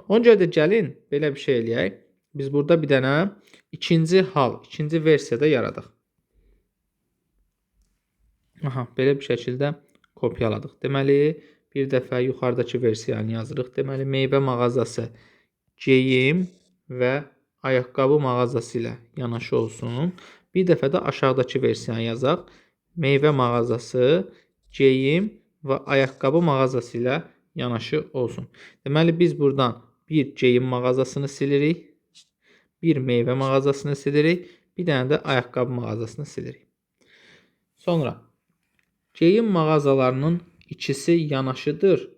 Ona görə də gəlin belə bir şey eləyək. Biz burada bir dənə ikinci hal, ikinci versiyada yaradıq. Belə bir şəkildə kopyaladıq. Deməli, bir dəfə yuxarıdakı versiyanı yazırıq. Deməli, meyvə mağazası geyim və ayaqqabı mağazası ilə yanaşı olsun. Bir dəfə də aşağıdakı versiyanı yazaq. Meyvə mağazası geyim və ayaqqabı mağazası ilə yanaşı olsun. Deməli, biz buradan bir geyim mağazasını silirik. Bir meyvə mağazasını silirik. Bir dənə də ayaqqabı mağazasını silirik. Sonra geyim mağazalarının ikisi yanaşıdır.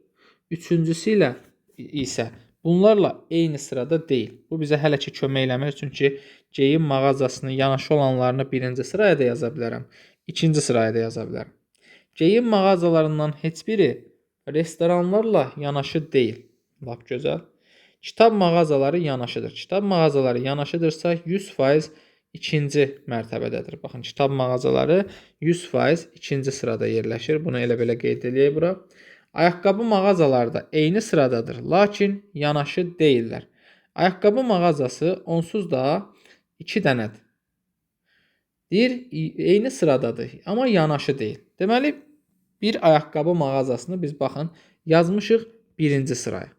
Üçüncüsü ilə isə bunlarla eyni sırada deyil. Bu bizə hələ ki kömək eləmir, çünki geyim mağazasının yanaşı olanlarını birinci sıraya da yaza bilərəm, ikinci sıraya da yaza bilərəm. Geyim mağazalarından heç biri restoranlarla yanaşı deyil. Lap gözəl. Kitab mağazaları yanaşıdır. Kitab mağazaları yanaşıdırsa 100% ikinci mərtəbədədir. Baxın, kitab mağazaları 100% ikinci sırada yerləşir. Bunu elə belə qeyd eləyək bura. Ayaqqabı mağazaları da eyni sıradadır, lakin yanaşı deyillər. Ayaqqabı mağazası onsuz da 2 dənədir. Deyir, eyni sıradadır, amma yanaşı deyil. Deməli, bir ayaqqabı mağazasını biz baxın, yazmışıq birinci sıraya.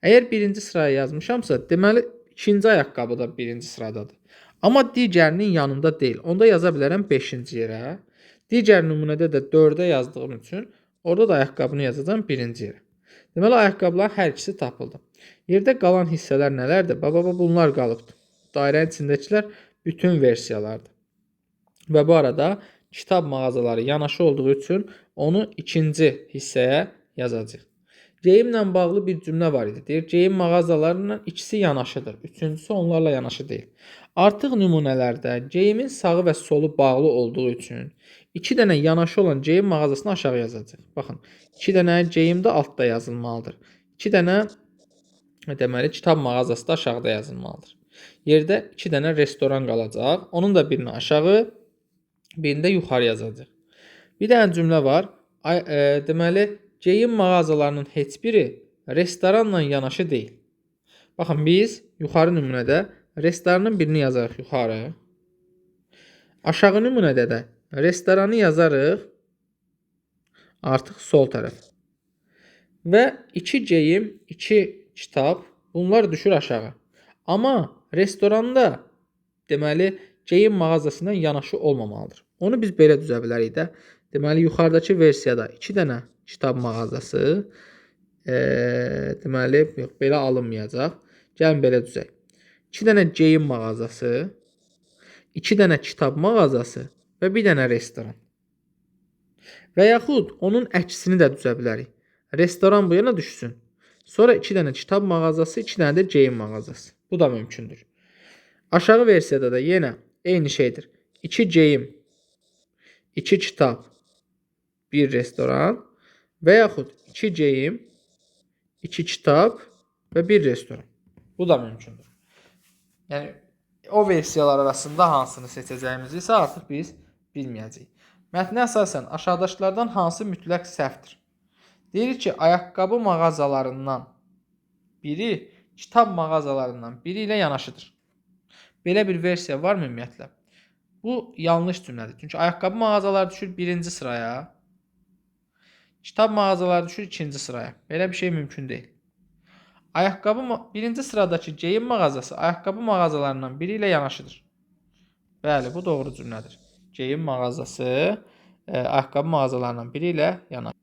Əgər birinci sıraya yazmışamsa, deməli, ikinci ayaqqabı da birinci sıradadır. Amma digərinin yanında deyil. Onda yaza bilərəm 5-ci yerə. Digər nümunədə də 4-ə yazdığım üçün orada da ayaqqabını yazacağam birinci yerə. Deməli, ayaqqabıların hər ikisi tapıldı. Yerdə qalan hissələr nələrdir? Bunlar qalıbdır. Dairənin içindəkilər bütün versiyalardır. Və bu arada kitab mağazaları yanaşı olduğu üçün onu ikinci hissəyə yazacağıq. Geyimlə bağlı bir cümlə var idi. Deyir, geyim mağazalarının ikisi yanaşıdır. Üçüncüsü onlarla yanaşı deyil. Artıq nümunələrdə geyimin sağı və solu bağlı olduğu üçün 2 dənə yanaşı olan geyim mağazasını aşağı yazacağıq. Baxın, 2 dənə geyim də altda yazılmalıdır. 2 dənə deməli kitab mağazası da aşağıda yazılmalıdır. Yerdə 2 dənə restoran qalacaq. Onun da birini aşağı, birini də yuxarı yazacağıq. Bir dənə cümlə var. Deməli, geyim mağazalarının heç biri restoranla yanaşı deyil. Baxın, biz yuxarı nümunədə restoranın birini yazarıq yuxarı. Aşağı nümunədə də restoranı yazarıq artıq sol tərəf. Və 2 geyim, 2 kitab, bunlar düşür aşağı. Amma restoranda deməli geyim mağazasından yanaşı olmamalıdır. Onu biz belə düzə bilərik də. Deməli, yuxarıdakı versiyada 2 dənə kitab mağazası, deməli, yox, belə alınmayacaq. Gəlin belə düzək. 2 dənə geyim mağazası, 2 dənə kitab mağazası və bir dənə restoran. Və yaxud onun əksini də düzə bilərik. Restoran bu yana düşsün. Sonra 2 dənə kitab mağazası, 2 dənə də geyim mağazası. Bu da mümkündür. Aşağı versiyada da yenə eyni şeydir. 2 geyim, 2 kitab, 1 restoran və yaxud 2 geyim, 2 kitab və 1 restoran. Bu da mümkündür. Yəni, o versiyalar arasında hansını seçəcəyimizi isə artıq biz bilməyəcəyik. Mətnə əsasən aşağıdakılardan hansı mütləq səhvdir? Deyir ki, ayaqqabı mağazalarından biri kitab mağazalarından biri ilə yanaşıdır. Belə bir versiya var mı ümumiyyətlə? Bu yanlış cümlədir. Çünki ayaqqabı mağazaları düşür birinci sıraya, kitab mağazaları düşür ikinci sıraya. Belə bir şey mümkün deyil. Birinci sıradakı geyim mağazası ayaqqabı mağazalarından biri ilə yanaşıdır. Bəli, bu doğru cümlədir. Geyim mağazası ayaqqabı mağazalarından biri ilə yanaşır.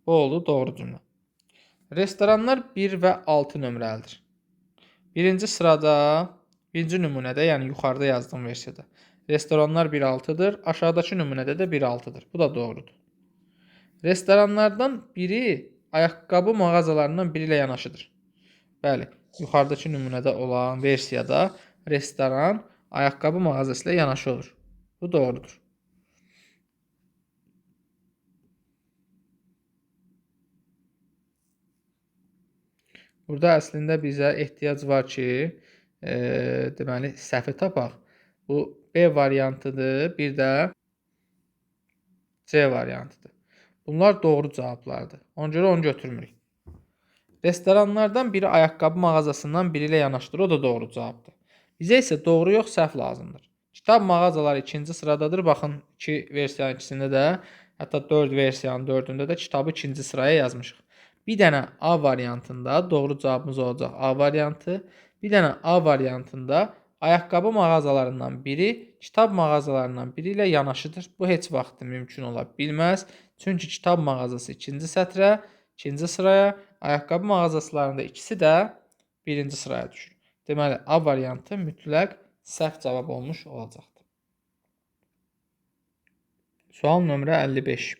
Bu oldu doğru cümlə. Restoranlar 1 və 6 nömrəlidir. Birinci sırada, birinci nümunədə, yəni yuxarıda yazdığım versiyada restoranlar 1.6-dır. Aşağıdakı nümunədə də 1.6-dır. Bu da doğrudur. Restoranlardan biri ayaqqabı mağazalarından biri ilə yanaşıdır. Bəli, yuxarıdakı nümunədə olan versiyada restoran ayaqqabı mağazası ilə yanaşı olur. Bu doğrudur. Burada əslində bizə ehtiyac var ki, deməli, səhvi tapaq. Bu B variantıdır, bir də C variantıdır. Bunlar doğru cavablardır. Ona görə onu götürmürük. Restoranlardan biri ayaqqabı mağazasından biri ilə yanaşdır. O da doğru cavabdır. Bizə isə doğru yox, səhv lazımdır. Kitab mağazaları ikinci sıradadır. Baxın, 2 versiyanın ikisində də, hətta 4 versiyanın 4-ündə də kitabı ikinci sıraya yazmışıq. Bir dənə A variantında doğru cavabımız olacaq A variantı. Bir dənə A variantında ayaqqabı mağazalarından biri kitab mağazalarından biri ilə yanaşıdır. Bu heç vaxt mümkün ola bilməz. Çünki kitab mağazası ikinci sətrə, ikinci sıraya, ayaqqabı mağazalarında ikisi də birinci sıraya düşür. Deməli, A variantı mütləq səhv cavab olmuş olacaqdır. Sual nömrə 55.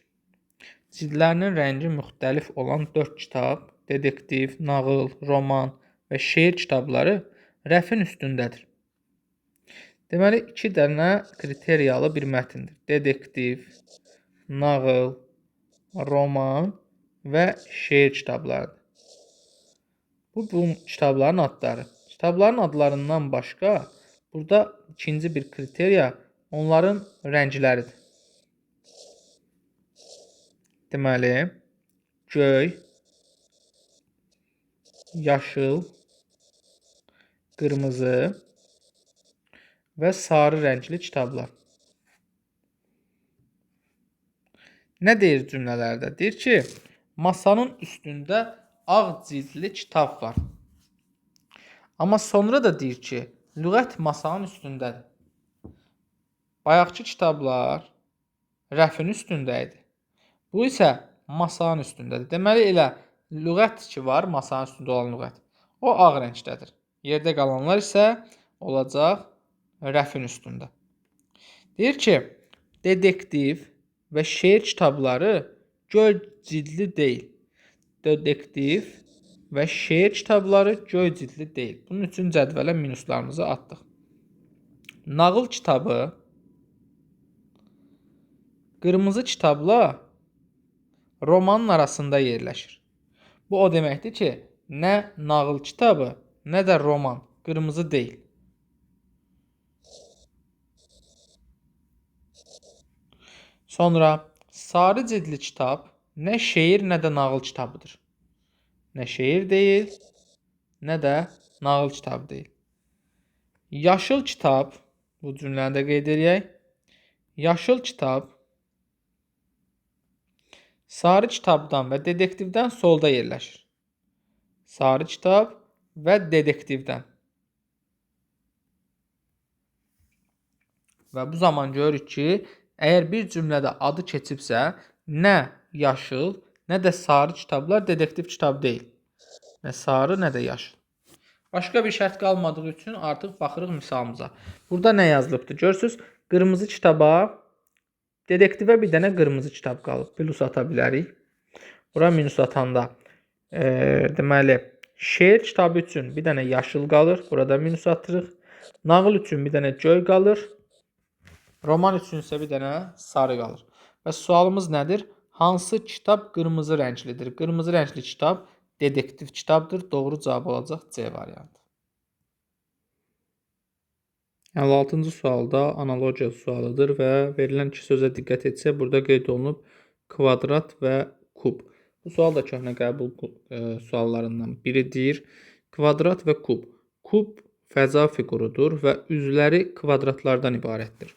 Cildlərinin rəngi müxtəlif olan 4 kitab detektiv, nağıl, roman və şeir kitabları rəfin üstündədir. Deməli, 2 dənə kriteriyalı bir mətndir. Detektiv, nağıl, roman və şeir kitablarıdır. Bu kitabların adları. Kitabların adlarından başqa burada ikinci bir kriteriya onların rəngləridir. Deməli, göy, yaşıl, qırmızı və sarı rəngli kitablar. Nə deyir cümlələrdə? Deyir ki, masanın üstündə ağ cildli kitab var. Amma sonra da deyir ki, lüğət masanın üstündədir. Bayaqki kitablar rəfin üstündə idi. Bu isə masanın üstündədir. Deməli, elə lüğət ki var, masanın üstündə olan lüğət. O ağ rəngdədir. Yerdə qalanlar isə olacaq rəfin üstündə. Deyir ki, detektiv və şeir kitabları göy cildli deyil. Detektiv və şeir kitabları göy cildli deyil. Bunun üçün cədvələ minuslarımızı atdıq. Nağıl kitabı qırmızı kitabla romanın arasında yerləşir. Bu o deməkdir ki, nə nağıl kitabı, nə də roman qırmızı deyil. Sonra sarı cildli kitab nə şeir, nə də nağıl kitabıdır. Nə şeir deyil, nə də nağıl kitabı deyil. Yaşıl kitab, bu cümləni də qeyd edək. Yaşıl kitab sarı kitabdan və detektivdən solda yerləşir. Sarı kitab və detektivdən. Və bu zaman görürük ki, əgər bir cümlədə adı keçibsə, nə yaşıl, nə də sarı kitablar detektiv kitab deyil. Nə sarı, nə də yaşıl. Başqa bir şərt qalmadığı üçün artıq baxırıq misalımıza. Burada nə yazılıbdır? Görürsünüz, qırmızı kitaba, detektivə bir dənə qırmızı kitab qalıb. Plus ata bilərik. Bura minus atanda. Deməli, şeir kitabı üçün bir dənə yaşıl qalır. Burada minus atırıq. Nağıl üçün bir dənə göy qalır. Roman üçün isə bir dənə sarı qalır. Və sualımız nədir? Hansı kitab qırmızı rənglidir? Qırmızı rəngli kitab detektiv kitabdır. Doğru cavab olacaq C variantı. 56-cı sualda analogiya sualıdır və verilən iki sözə diqqət etsək, burada qeyd olunub kvadrat və kub. Bu sual da köhnə qəbul suallarından biridir. Kvadrat və kub. Kub fəza figurudur və üzləri kvadratlardan ibarətdir.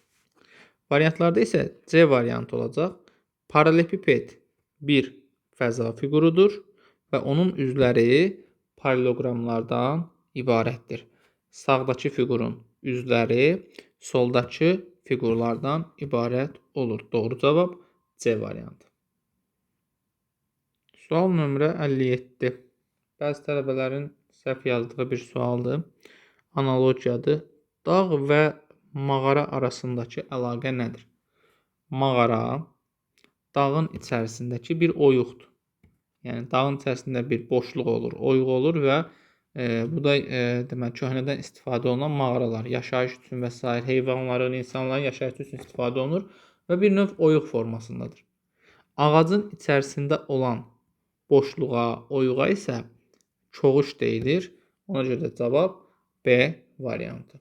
Variantlarda isə C variantı olacaq. Paralelipiped bir fəza figurudur və onun üzləri paralelogramlardan ibarətdir. Sağdakı figurun üzləri soldakı figurlardan ibarət olur. Doğru cavab C variantı. Sual nömrə 57. Bəzi tələbələrin səhv yazdığı bir sualdır. Analogiyadır. Dağ və mağara arasındakı əlaqə nədir? Mağara dağın içərisindəki bir oyuqdur. Yəni dağın içərisində bir boşluq olur, oyuq olur və bu da demək köhnədən istifadə olunan mağaralar, yaşayış üçün və s. heyvanların, insanların yaşayışı üçün istifadə olunur və bir növ oyuq formasındadır. Ağacın içərisində olan boşluğa, oyuğa isə çoğuş deyilir. Ona görə də cavab B variantı.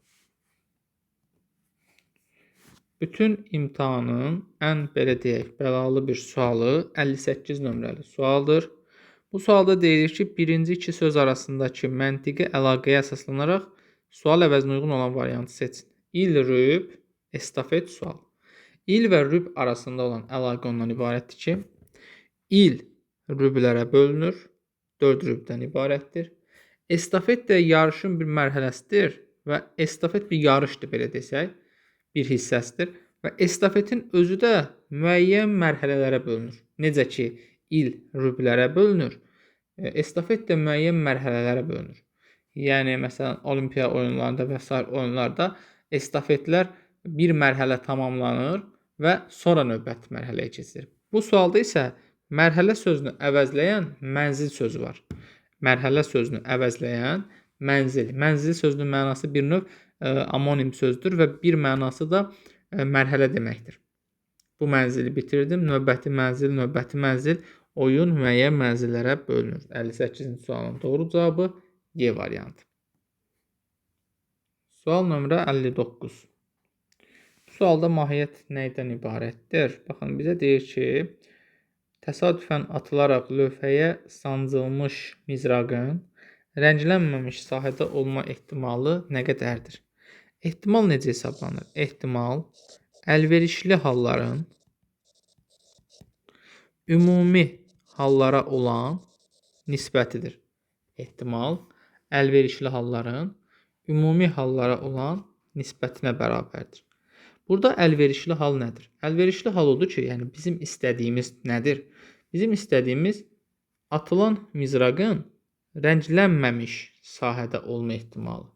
Bütün imtahanın ən belə deyək, bəlalı bir sualı 58 nömrəli sualdır. Bu sualda deyilir ki, birinci iki söz arasındakı məntiqi əlaqəyə əsaslanaraq sual əvəzinə uyğun olan variantı seçin. İl, rüb, estafet, sual. İl və rüb arasında olan əlaqə ondan ibarətdir ki, il rüblərə bölünür, 4 rübdən ibarətdir. Estafet də yarışın bir mərhələsidir və estafet bir yarışdır, belə desək, bir hissəsidir və estafetin özü də müəyyən mərhələlərə bölünür. Necə ki, il rüblərə bölünür, estafet də müəyyən mərhələlərə bölünür. Yəni, məsələn, olimpiya oyunlarında və s. oyunlarda estafetlər bir mərhələ tamamlanır və sonra növbəti mərhələyə keçir. Bu sualda isə mərhələ sözünü əvəzləyən mənzil sözü var. Mərhələ sözünü əvəzləyən mənzil. Mənzil sözünün mənası bir növ amonim sözdür və bir mənası da mərhələ deməkdir. Bu mənzili bitirdim. Növbəti mənzil oyun müəyyən mənzillərə bölünür. 58-ci sualın doğru cavabı Y variantı. Sual nömrə 59. Sualda mahiyyət nəydən ibarətdir? Baxın, bizə deyir ki, təsadüfən atılaraq lövhəyə sancılmış mizraqın rənglənməmiş sahədə olma ehtimalı nə qədərdir? Ehtimal necə hesablanır? Ehtimal əlverişli halların ümumi hallara olan nisbətidir. Ehtimal əlverişli halların ümumi hallara olan nisbətinə bərabərdir. Burada əlverişli hal nədir? Əlverişli hal odur ki, yəni bizim istədiyimiz nədir? Bizim istədiyimiz atılan mizraqın rənglənməmiş sahədə olma ehtimalı.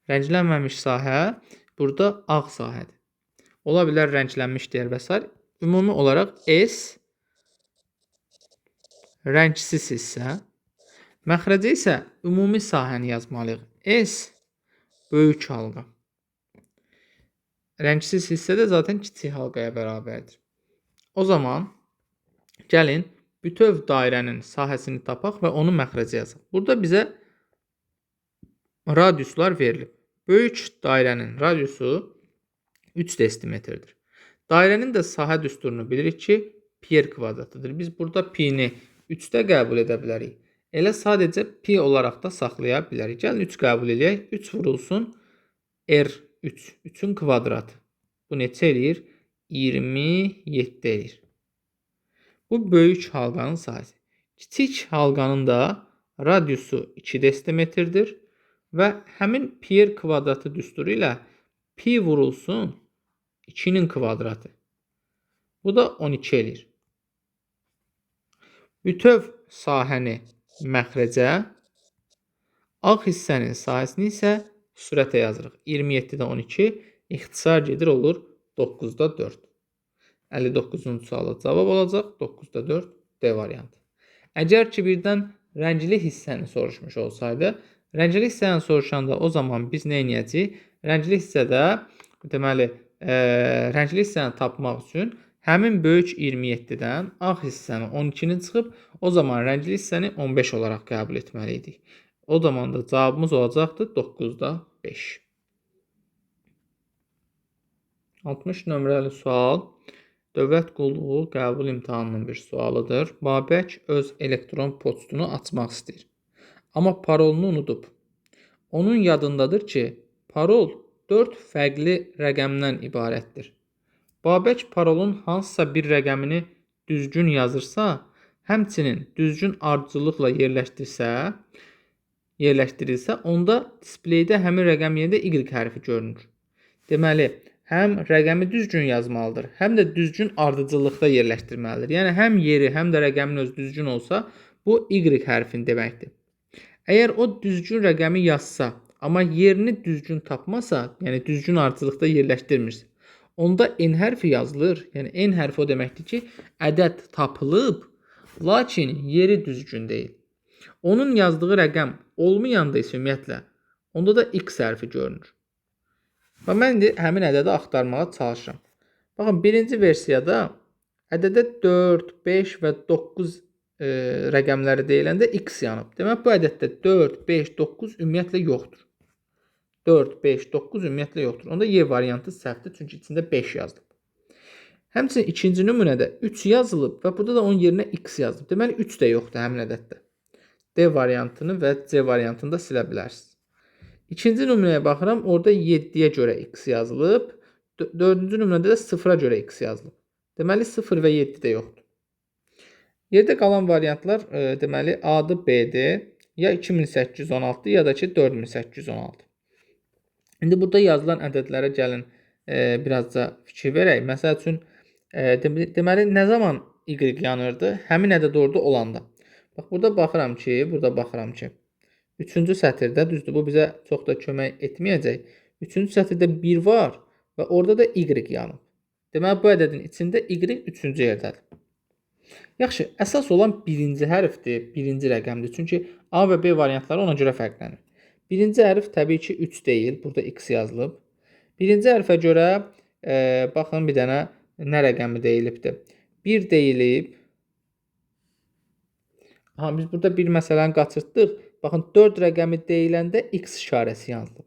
Rənglənməmiş sahə burada ağ sahədir. Ola bilər rənglənmiş deyər və s. Ümumi olaraq S rəngsiz hissə, məxrəcə isə ümumi sahəni yazmalıyıq. S böyük halqa. Rəngsiz hissə də zaten kiçik halqaya bərabərdir. O zaman gəlin bütöv dairənin sahəsini tapaq və onu məxrəcə yazaq. Burada bizə radiuslar verilib. Böyük dairənin radiusu 3 desimetrdir. Dairənin də sahə düsturunu bilirik ki, pi r kvadratıdır. Biz burada pi-ni 3-də qəbul edə bilərik. Elə sadəcə pi olaraq da saxlaya bilərik. Gəlin 3 qəbul edək. 3 vurulsun r3. 3-ün kvadratı. Bu neçə eləyir? 27 eləyir. Bu böyük halqanın sahəsi. Kiçik halqanın da radiusu 2 desimetrdir və həmin pi r kvadratı düsturu ilə pi vurulsun 2-nin kvadratı. Bu da 12 eləyir. Bütöv sahəni məxrəcə, ağ hissənin sahəsini isə sürətə yazırıq. 27-də 12 ixtisar gedir olur 9-da 4. 59-cu suala cavab olacaq 9-da 4 D variantı. Əgər ki birdən rəngli hissəni soruşmuş olsaydı, rəngli hissəni soruşanda o zaman biz nə edəcəyik? Rəngli hissədə deməli rəngli hissəni tapmaq üçün həmin böyük 27-dən ağ hissəni 12-ni çıxıb o zaman rəngli hissəni 15 olaraq qəbul etməliydik. O zaman da cavabımız olacaqdı 9-da 5. 60 nömrəli sual dövlət qulluğu qəbul imtahanının bir sualıdır. Babək öz elektron postunu açmaq istəyir. Amma parolunu unudub. Onun yadındadır ki, parol 4 fərqli rəqəmdən ibarətdir. Babək parolun hansısa bir rəqəmini düzgün yazırsa, həmçinin düzgün ardıcıllıqla yerləşdirilsə, onda displeydə həmin rəqəm yerində Y hərfi görünür. Deməli, həm rəqəmi düzgün yazmalıdır, həm də düzgün ardıcıllıqda yerləşdirməlidir. Yəni, həm yeri, həm də rəqəmin öz düzgün olsa, bu Y hərfin deməkdir. Əgər o düzgün rəqəmi yazsa, amma yerini düzgün tapmasa, yəni düzgün ardıcıllıqda yerləşdirmirsə, onda N hərfi yazılır. Yəni, N hərfi o deməkdir ki, ədəd tapılıb, lakin yeri düzgün deyil. Onun yazdığı rəqəm olmayanda isə ümumiyyətlə, onda da X hərfi görünür. Və mən indi həmin ədədi axtarmağa çalışıram. Baxın, birinci versiyada ədədə 4, 5 və 9 rəqəmləri deyiləndə X yanıb. Demək, bu ədəddə 4, 5, 9 ümumiyyətlə yoxdur. 4, 5, 9 ümumiyyətlə yoxdur. Onda Y variantı səhvdir, çünki içində 5 yazılıb. Həmçinin ikinci nümunədə 3 yazılıb və burada da onun yerinə X yazılıb. Deməli, 3 də yoxdur həmin ədəddə. D variantını və C variantını da silə bilərsiniz. İkinci nümunəyə baxıram, orada 7-yə görə X yazılıb. Dördüncü nümunədə də 0-a görə X yazılıb. Deməli, 0 və 7 də yoxdur. Yerdə qalan variantlar, deməli, A-dır, B-dir. Ya 2816 ya da ki 4816. İndi burada yazılan ədədlərə gəlin birazca fikir verək. Məsəl üçün, deməli, nə zaman Y yanırdı? Həmin ədəd orada olanda. Bax, burada baxıram ki, 3-cü sətirdə, düzdür, bu bizə çox da kömək etməyəcək. 3-cü sətirdə 1 var və orada da Y yanıb. Deməli, bu ədədin içində Y 3-cü yerdədir. Yaxşı, əsas olan birinci hərfdir, birinci rəqəmdir. Çünki A və B variantları ona görə fərqlənir. Birinci hərf təbii ki 3 deyil, burada x yazılıb. Birinci hərfə görə baxın bir dənə nə rəqəmi deyilibdir. 1 deyilib. Aha, biz burada bir məsələni qaçırtdıq. Baxın 4 rəqəmi deyiləndə x işarəsi yazılıb.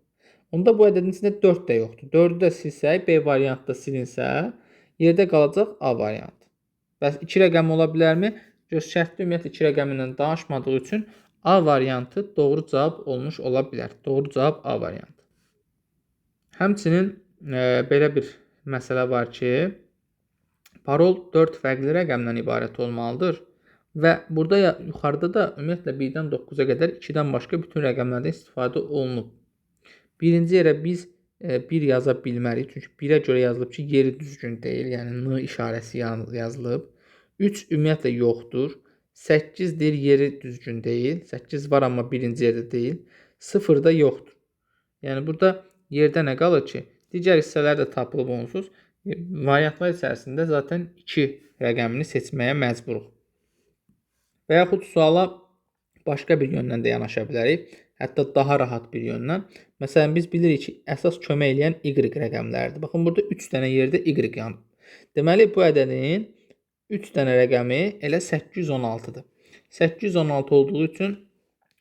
Onda bu ədədin içində 4 də yoxdur. 4-ü də silsək, B variantda silinsə, yerdə qalacaq A variantı. Bəs 2 rəqəmi ola bilərmi? Şərtli ümumiyyətlə 2 rəqəmi ilə danışmadığı üçün A variantı doğru cavab olmuş ola bilər. Doğru cavab A variantı. Həmçinin belə bir məsələ var ki, parol 4 fərqli rəqəmdən ibarət olmalıdır. Və burada yuxarıda da ümumiyyətlə 1-dən 9-a qədər 2-dən başqa bütün rəqəmlərdən istifadə olunub. Birinci yerə biz 1 yaza bilmərik. Çünki 1-ə görə yazılıb ki, yeri düzgün deyil. Yəni N işarəsi yazılıb. 3 ümumiyyətlə yoxdur. 8-dir, yeri düzgün deyil. 8 var, amma birinci yerdə deyil. 0 da yoxdur. Yəni burada yerdə nə qalır ki? Digər hissələr də tapılıb onsuz. Variantlar içərisində zaten 2 rəqəmini seçməyə məcburuq. Və yaxud suala başqa bir yöndən də yanaşa bilərik. Hətta daha rahat bir yöndən. Məsələn, biz bilirik ki, əsas kömək eləyən y rəqəmləridir. Baxın, burada 3 dənə yerdə y yanıb. Deməli, bu ədədin 3 dənə rəqəmi elə 816-dır. 816 olduğu üçün,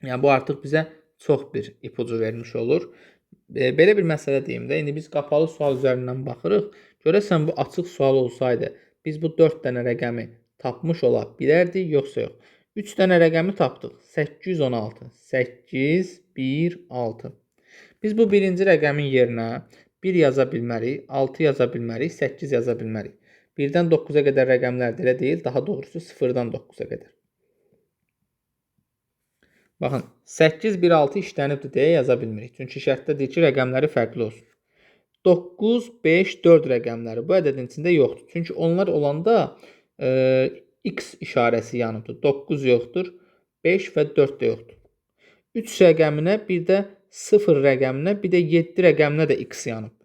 yəni bu artıq bizə çox bir ipucu vermiş olur. Belə bir məsələ deyim də, indi biz qapalı sual üzərindən baxırıq. Görəsən, bu açıq sual olsaydı, biz bu 4 dənə rəqəmi tapmış ola bilərdik, yoxsa yox? 3 dənə rəqəmi tapdıq. 816. 8, 1, 6. Biz bu birinci rəqəmin yerinə 1 yaza bilmərik, 6 yaza bilmərik, 8 yaza bilmərik. 1-dən 9-a qədər rəqəmlər də elə deyil, daha doğrusu 0-dan 9-a qədər. Baxın, 8, 1, 6 işlənibdir deyə yaza bilmirik. Çünki şərtdə deyir ki, rəqəmləri fərqli olsun. 9, 5, 4 rəqəmləri bu ədədin içində yoxdur. Çünki onlar olanda x işarəsi yanıbdır. 9 yoxdur, 5 və 4 də yoxdur. 3 rəqəminə, bir də 0 rəqəminə, bir də 7 rəqəminə də x yanıb.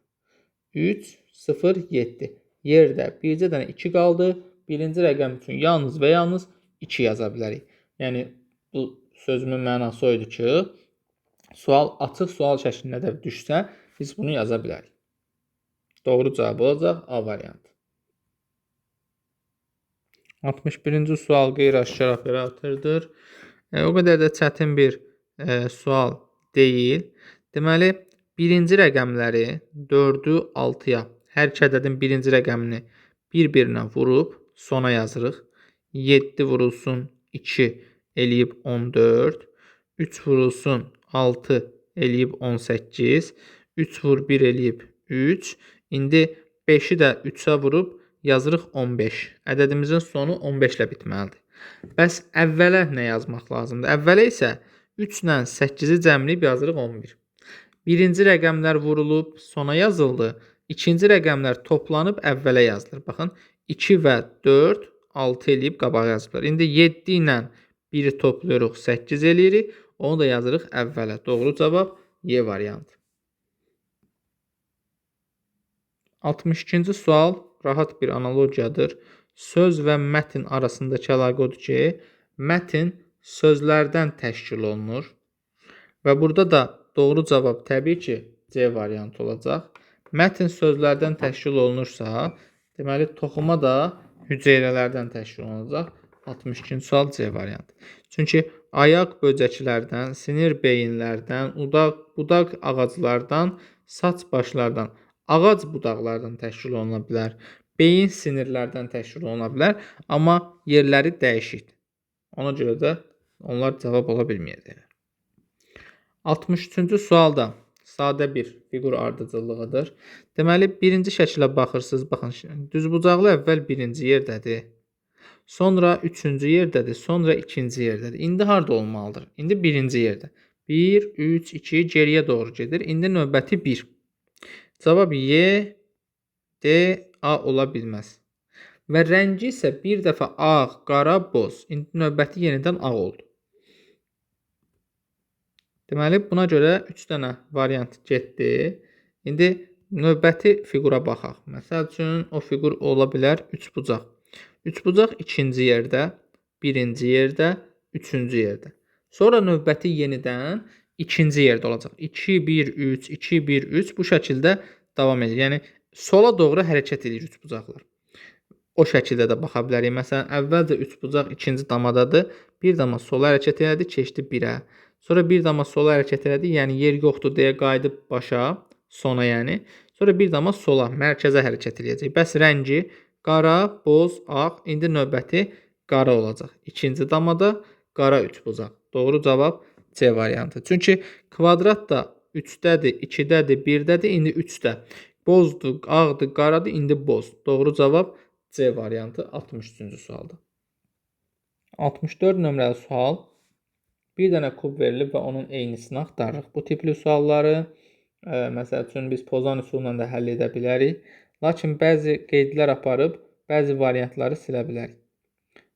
3, 0, 7. Yerdə bircə dənə 2 qaldı. Birinci rəqəm üçün yalnız və yalnız 2 yaza bilərik. Yəni, bu sözümün mənası oydu ki, sual açıq sual şəklində də düşsə, biz bunu yaza bilərik. Doğru cavab olacaq A variantı. 61-ci sual qeyri-aşkar operatordur. O qədər də çətin bir sual deyil. Deməli, birinci rəqəmləri 4-ü 6-ya, hər iki ədədin birinci rəqəmini bir-birinə vurub sona yazırıq. 7 vurulsun 2 eləyib 14. 3 vurulsun 6 eləyib 18. 3 vur 1 eləyib 3. İndi 5-i də 3-ə vurub yazırıq 15. Ədədimizin sonu 15 ilə bitməlidir. Bəs əvvələ nə yazmaq lazımdır? Əvvələ isə 3 ilə 8-i cəmləyib yazırıq 11. Birinci rəqəmlər vurulub sona yazıldı. İkinci rəqəmlər toplanıb əvvələ yazılır. Baxın, 2 və 4, 6 eləyib qabağa yazılır. İndi 7 ilə 1-i toplayırıq, 8 eləyirik. Onu da yazırıq əvvələ. Doğru cavab Y variantı. 62-ci sual rahat bir analogiyadır. Söz və mətn arasındakı əlaqə odur ki, mətn sözlərdən təşkil olunur. Və burada da doğru cavab təbii ki, C variantı olacaq. Mətn sözlərdən təşkil olunursa, deməli, toxuma da hüceyrələrdən təşkil olunacaq. 62-ci sual C variantı. Çünki ayaq böcəklərdən, sinir beyinlərdən, budaq ağaclardan, saç başlardan, ağac budaqlardan təşkil oluna bilər. Beyin sinirlərdən təşkil oluna bilər, amma yerləri dəyişikdir. Ona görə də onlar cavab ola bilməyəcəklər. 63-cü sualda sadə bir fiqur ardıcıllığıdır. Deməli, birinci şəkilə baxırsınız. Baxın, düzbucaqlı əvvəl birinci yerdədir. Sonra üçüncü yerdədir. Sonra ikinci yerdədir. İndi harada olmalıdır? İndi birinci yerdə. 1, 3, 2 geriyə doğru gedir. İndi növbəti 1. Cavab Y, D, A ola bilməz. Və rəngi isə bir dəfə ağ, qara, boz. İndi növbəti yenidən ağ oldu. Deməli, buna görə 3 dənə variant getdi. İndi növbəti fiqura baxaq. Məsəl üçün, o fiqur ola bilər 3 bucaq. Üçbucaq ikinci yerdə, birinci yerdə, üçüncü yerdə. Sonra növbəti yenidən ikinci yerdə olacaq. 2, 1, 3, 2, 1, 3 bu şəkildə davam edir. Yəni sola doğru hərəkət edir üçbucaqlar. O şəkildə də baxa bilərik. Məsələn, əvvəlcə üçbucaq ikinci damadadır. Bir dama sola hərəkət elədi, keçdi 1-ə. Sonra bir dama sola hərəkət elədi, yəni yer yoxdur deyə qayıdıb başa, sona yəni. Sonra bir dama sola, mərkəzə hərəkət eləyəcək. Bəs rəngi qara, boz, ağ. İndi növbəti qara olacaq. İkinci damada qara üçbucaq. Doğru cavab C variantı. Çünki kvadrat da 3-dədir, 2-dədir, 1-dədir, indi 3-də. Bozdur, ağdır, qaradır, indi boz. Doğru cavab C variantı 63-cü sualdır. 64 nömrəli sual. Bir dənə kub verilib və onun eynisini axtarırıq. Bu tipli sualları məsəl üçün biz pozan üsulla da həll edə bilərik. Lakin bəzi qeydlər aparıb bəzi variantları silə bilərik.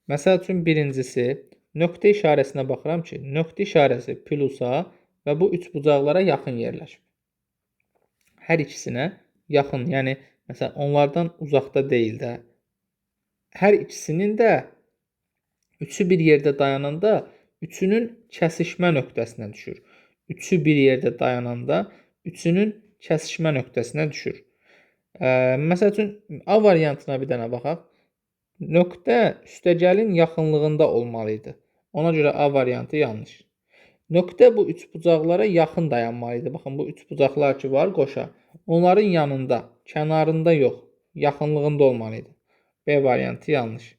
Məsəl üçün birincisi nöqtə işarəsinə baxıram ki, nöqtə işarəsi plusa və bu üçbucaqlara yaxın yerləşib. Hər ikisinə yaxın, yəni məsələn onlardan uzaqda deyil də. Hər ikisinin də üçü bir yerdə dayananda üçünün kəsişmə nöqtəsinə düşür. Üçü bir yerdə dayananda üçünün kəsişmə nöqtəsinə düşür. Məsəl üçün A variantına bir dənə baxaq. Nöqtə üstəgəlin yaxınlığında olmalı idi. Ona görə A variantı yanlış. Nöqtə bu üçbucaqlara yaxın dayanmalı idi. Baxın bu üçbucaqlar ki var qoşa. Onların yanında, kənarında yox, yaxınlığında olmalı idi. B variantı yanlış.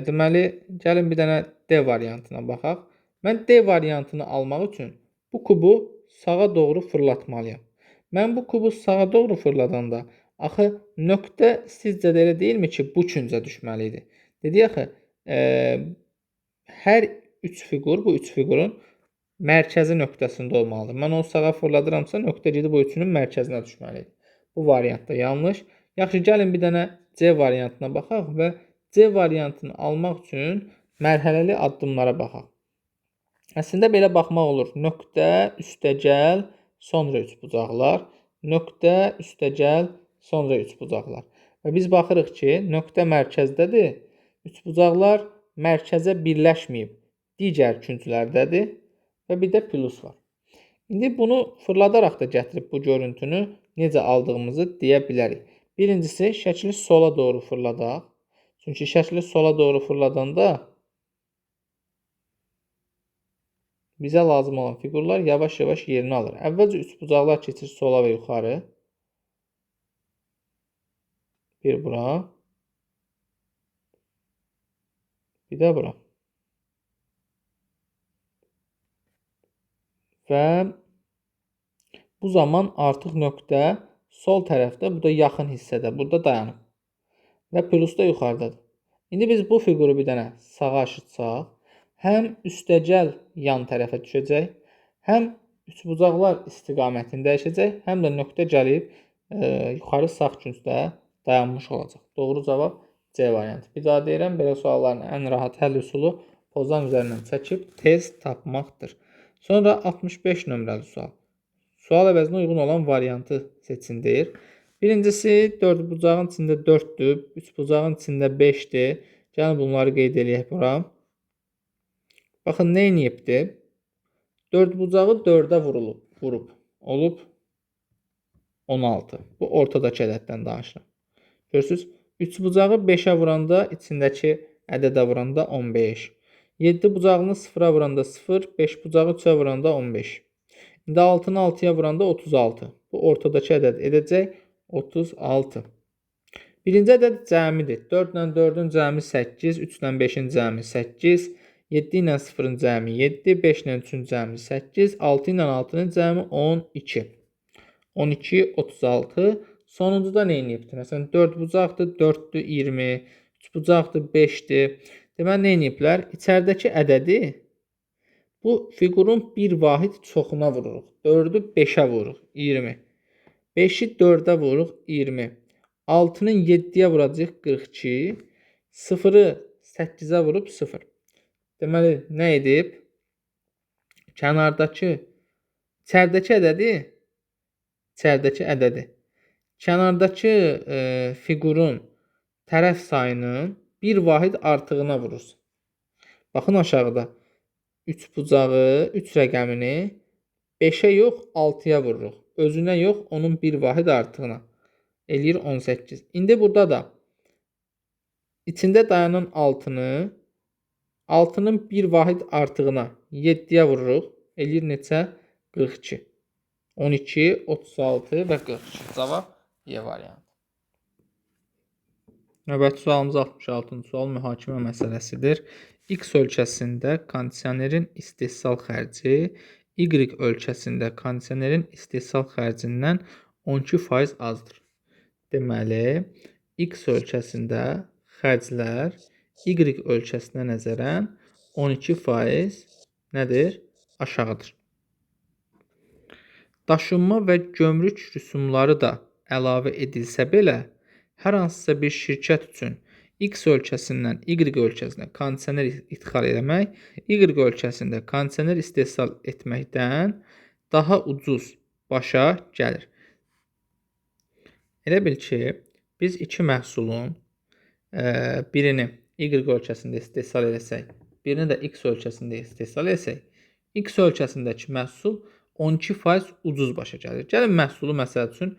Deməli, gəlin bir dənə D variantına baxaq. Mən D variantını almaq üçün bu kubu sağa doğru fırlatmalıyam. Mən bu kubu sağa doğru fırladanda, axı nöqtə sizcə də elə deyilmi ki, bu küncə düşməli idi? Dedi axı, hər üç fiqur, bu üç fiqurun mərkəzi nöqtəsində olmalıdır. Mən onu sağa fırladıramsa, nöqtə gedib o üçünün mərkəzinə düşməli idi. Bu variant da yanlış. Yaxşı, gəlin bir dənə C variantına baxaq və C variantını almaq üçün mərhələli addımlara baxaq. Əslində belə baxmaq olur. Nöqtə, üstəgəl, sonra üçbucaqlar. Nöqtə, üstəgəl, sonra üçbucaqlar. Və biz baxırıq ki, nöqtə mərkəzdədir. Üçbucaqlar mərkəzə birləşməyib. Digər künclərdədir və bir də plus var. İndi bunu fırladaraq da gətirib bu görüntünü necə aldığımızı deyə bilərik. Birincisi, şəkli sola doğru fırladaq. Çünki şəkli sola doğru fırladanda bizə lazım olan fiqurlar yavaş-yavaş yerini alır. Əvvəlcə üçbucaqlar keçir sola və yuxarı. Bir bura. Bir də bura. Və bu zaman artıq nöqtə sol tərəfdə, bu da yaxın hissədə, burada dayanıb. Və plus da yuxarıdadır. İndi biz bu fiquru bir dənə sağa aşıtsaq, həm üstəgəl yan tərəfə düşəcək, həm üçbucaqlar istiqamətini dəyişəcək, həm də nöqtə gəlib yuxarı sağ küncdə dayanmış olacaq. Doğru cavab C variantı. Bir daha deyirəm, belə sualların ən rahat həll üsulu pozan üzərindən çəkib tez tapmaqdır. Sonra 65 nömrəli sual. Sual əvəzinə uyğun olan variantı seçin deyir. Birincisi, dördbucağın içində 4-dür, üçbucağın içində 5-dir. Gəlin bunları qeyd eləyək bura. Baxın, nə edibdir? Dördbucağı 4-ə vurub. Olub 16. Bu ortadakı ədəddən danışıram. Görürsünüz, üçbucağı 5-ə vuranda, içindəki ədədə vuranda 15. 7 bucağını 0-a vuranda 0, 5 bucağı 3-ə vuranda 15. İndi 6-nı 6-ya vuranda 36. Bu ortadakı ədəd edəcək 36. Birinci ədəd cəmidir. 4 ilə 4-ün cəmi 8, 3 ilə 5-in cəmi 8, 7 ilə 0-ın cəmi 7, 5 ilə 3-ün cəmi 8, 6 ilə 6-nın cəmi 12. 12, 36. Sonuncuda nə edibdir? Məsələn, 4 bucaqdır, 4-dür, 20, 3 bucaqdır, 5-dir. Deməli, nə ediblər? İçəridəki ədədi bu fiqurun bir vahid çoxuna vururuq. 4-ü 5-ə vururuq, 20. 5-i 4-ə vururuq, 20. 6-nı 7-yə vuracaq, 42. 0-ı 8-ə vurub 0. Deməli, nə edib? İçəridəki ədədi kənardakı fiqurun tərəf sayının bir vahid artığına vurursan. Baxın aşağıda 3 bucağı, 3 rəqəmini 5-ə yox 6-ya vururuq. Özünə yox, onun bir vahid artığına. Eləyir 18. İndi burada da içində dayanan 6-nı 6-nın bir vahid artığına 7-yə vururuq. Eləyir neçə? 42. 12, 36 və 42. Cavab E variantı. Növbəti sualımız 66-cı sual mühakimə məsələsidir. X ölkəsində kondisionerin istehsal xərci Y ölkəsində kondisionerin istehsal xərcindən 12% azdır. Deməli, X ölkəsində xərclər Y ölkəsinə nəzərən 12% nədir? Aşağıdır. Daşınma və gömrük rüsumları da əlavə edilsə belə, hər hansısa bir şirkət üçün X ölkəsindən Y ölkəsinə kondisioner idxal etmək, Y ölkəsində kondisioner istehsal etməkdən daha ucuz başa gəlir. Elə bil ki, biz iki məhsulun birini Y ölkəsində istehsal etsək, birini də X ölkəsində istehsal etsək, X ölkəsindəki məhsul 12% ucuz başa gəlir. Gəlin məhsulu məsəl üçün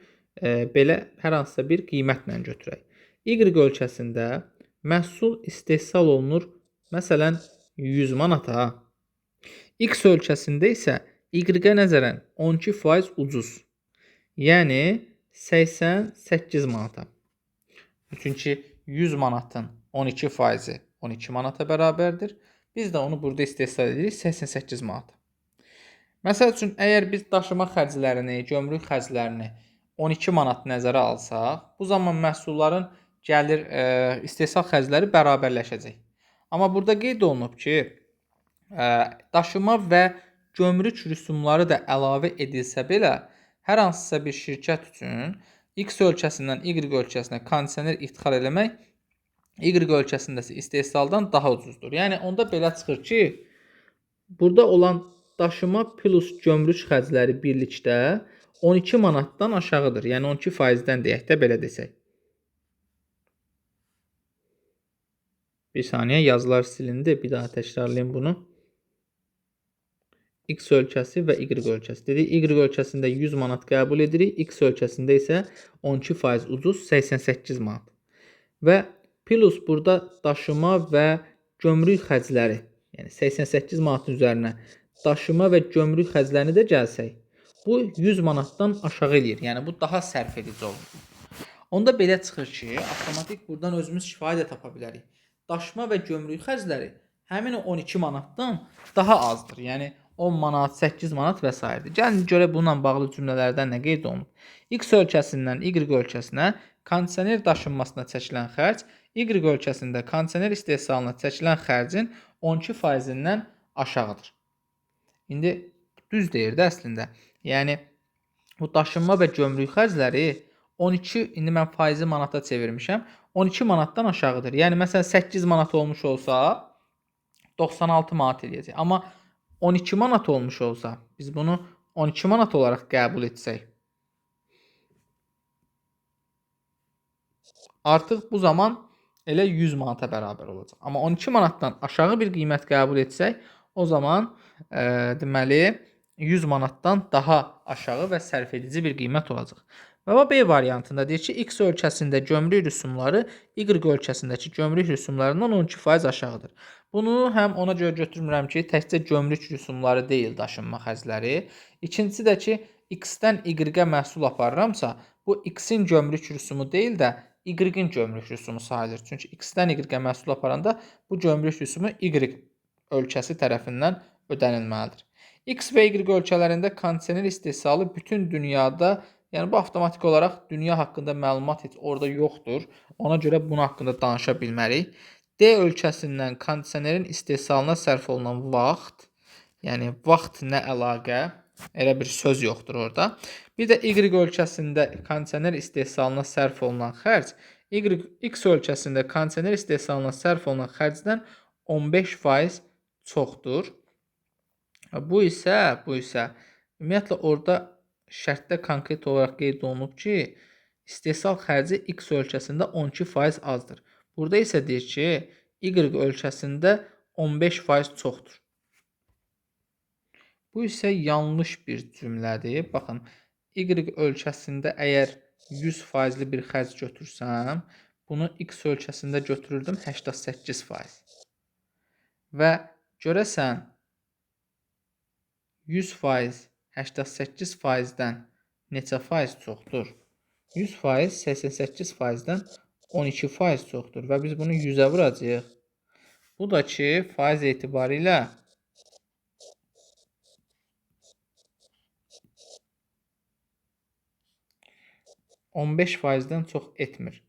belə hər hansısa bir qiymətlə götürək. Y ölkəsində məhsul istehsal olunur məsələn 100 manata. X ölkəsində isə Y-ə nəzərən 12% ucuz. Yəni 88 manata. Çünki 100 manatın 12%-i 12 manata bərabərdir. Biz də onu burada istehsal edirik 88 manata. Məsəl üçün, əgər biz daşıma xərclərini, gömrük xərclərini 12 manat nəzərə alsaq, bu zaman məhsulların gəlir istehsal xərcləri bərabərləşəcək. Amma burada qeyd olunub ki, daşıma və gömrük rüsumları da əlavə edilsə belə, hər hansısa bir şirkət üçün X ölkəsindən Y ölkəsinə kondisioner idxal etmək Y ölkəsində istehsaldan daha ucuzdur. Yəni onda belə çıxır ki, burada olan daşıma plus gömrük xərcləri birlikdə 12 manatdan aşağıdır. Yəni 12%-dən deyək də belə desək. Bir saniyə yazılar silindi. Bir daha təkrarlayım bunu. X ölkəsi və Y ölkəsi. Dedik Y ölkəsində 100 manat qəbul edirik. X ölkəsində isə 12% ucuz 88 manat. Və plus burada daşıma və gömrük xərcləri, yəni 88 manatın üzərinə daşıma və gömrük xərclərini də gəlsək, bu 100 manatdan aşağı eləyir. Yəni bu daha sərf edici olur. Onda belə çıxır ki, avtomatik buradan özümüz kifayət də tapa bilərik. Daşıma və gömrük xərcləri həmin 12 manatdan daha azdır. Yəni 10 manat, 8 manat və s. Gəlin görək bununla bağlı cümlələrdən nə qeyd olunub. X ölkəsindən Y ölkəsinə kondisioner daşınmasına çəkilən xərc Y ölkəsində kondisioner istehsalına çəkilən xərcin 12%-dən aşağıdır. İndi düz deyir də əslində. Yəni bu daşınma və gömrük xərcləri 12, indi mən faizi manata çevirmişəm. 12 manatdan aşağıdır. Yəni məsələn 8 manat olmuş olsa 96 manat eləyəcək. Amma 12 manat olmuş olsa, biz bunu 12 manat olaraq qəbul etsək, artıq bu zaman elə 100 manata bərabər olacaq. Amma 12 manatdan aşağı bir qiymət qəbul etsək, o zaman deməli 100 manatdan daha aşağı və sərf edici bir qiymət olacaq. Və B variantında deyir ki, X ölkəsində gömrük rüsumları Y ölkəsindəki gömrük rüsumlarından 12% aşağıdır. Bunu həm ona görə götürmürəm ki, təkcə gömrük rüsumları deyil daşınma xərcləri. İkincisi də ki, X-dən Y-ə məhsul aparıramsa, bu X-in gömrük rüsumu deyil də Y-in gömrük rüsumu sayılır. Çünki X-dən Y-ə məhsul aparanda bu gömrük rüsumu Y ölkəsi tərəfindən ödənilməlidir. X və Y ölkələrində kondisioner istehsalı bütün dünyada, yəni bu avtomatik olaraq dünya haqqında məlumat heç orada yoxdur. Ona görə bunun haqqında danışa bilmərik. D ölkəsindən kondisionerin istehsalına sərf olunan vaxt, yəni vaxt nə əlaqə, elə bir söz yoxdur orada. Bir də Y ölkəsində kondisioner istehsalına sərf olunan xərc, X ölkəsində kondisioner istehsalına sərf olunan xərcdən 15% çoxdur. Bu isə ümumiyyətlə orada şərtdə konkret olaraq qeyd olunub ki, istehsal xərci X ölkəsində 12% azdır. Burada isə deyir ki, Y ölkəsində 15% çoxdur. Bu isə yanlış bir cümlədir. Baxın, Y ölkəsində əgər 100%li bir xərc götürsəm, bunu X ölkəsində götürürdüm 88%. Və görəsən 100% 88%-dən neçə faiz çoxdur? 100% 88%-dən 12% çoxdur və biz bunu 100-ə vuracağıq. Bu da ki, faiz etibarilə 15%-dən çox etmir.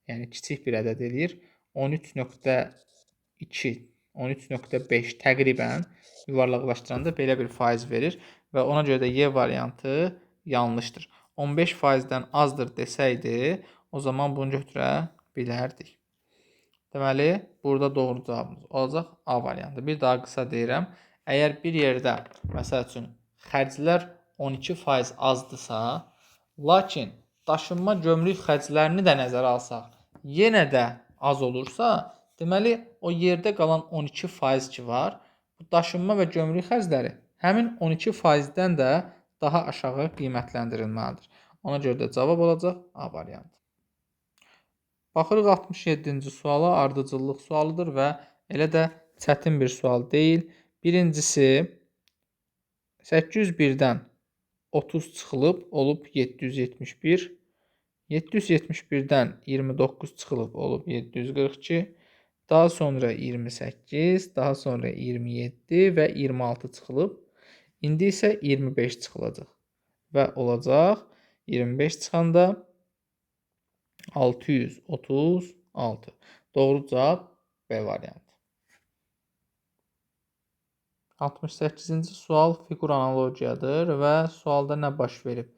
Yəni kiçik bir ədəd eləyir. 13.2, 13.5 təqribən yuvarlaqlaşdıranda belə bir faiz verir və ona görə də Y variantı yanlışdır. 15%-dən azdır desəydi, o zaman bunu götürə bilərdik. Deməli, burada doğru cavabımız olacaq A variantı. Bir daha qısa deyirəm. Əgər bir yerdə, məsəl üçün, xərclər 12% azdırsa, lakin daşınma gömrük xərclərini də nəzərə alsaq, yenə də az olursa, deməli, o yerdə qalan 12% ki var, bu daşınma və gömrük xərcləri həmin 12%-dən də daha aşağı qiymətləndirilməlidir. Ona görə də cavab olacaq A variantı. Baxırıq 67-ci suala, ardıcıllıq sualıdır və elə də çətin bir sual deyil. Birincisi, 801-dən 30 çıxılıb, olub 771. 771-dən 29 çıxılıb, olub 742. Daha sonra 28, daha sonra 27 və 26 çıxılıb. İndi isə 25 çıxılacaq. Və olacaq 25 çıxanda 636. Doğru cavab B variantı. 68-ci sual fiqur analogiyadır və sualda nə baş verib?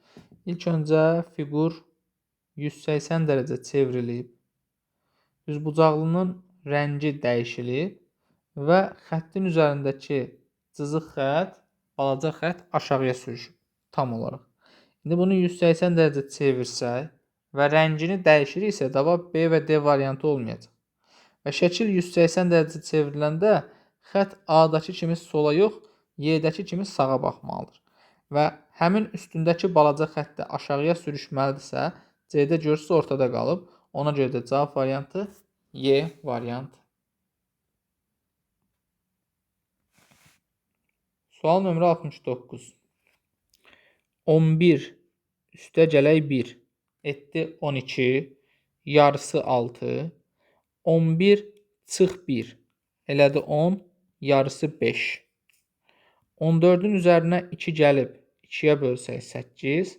İlk öncə fiqur 180 dərəcə çevrilib, üzbucaqlının rəngi dəyişilib və xəttin üzərindəki cızıq xətt, balaca xətt aşağıya sürüşüb tam olaraq. İndi bunu 180 dərəcə çevirsək və rəngini dəyişiriksə, cavab B və D variantı olmayacaq. Və şəkil 180 dərəcə çevriləndə xətt A-dakı kimi sola yox, Y-dəki kimi sağa baxmalıdır. Və həmin üstündəki balaca xətt də aşağıya sürüşməlidirsə, C-də görürsünüz ortada qalıb. Ona görə də cavab variantı Y variantı. Sual nömrə 69. 11 üstə gələk 1 etdi 12, yarısı 6. 11 çıx 1 elədi 10, yarısı 5. 14-ün üzərinə 2 gəlib 2-yə bölsək 8.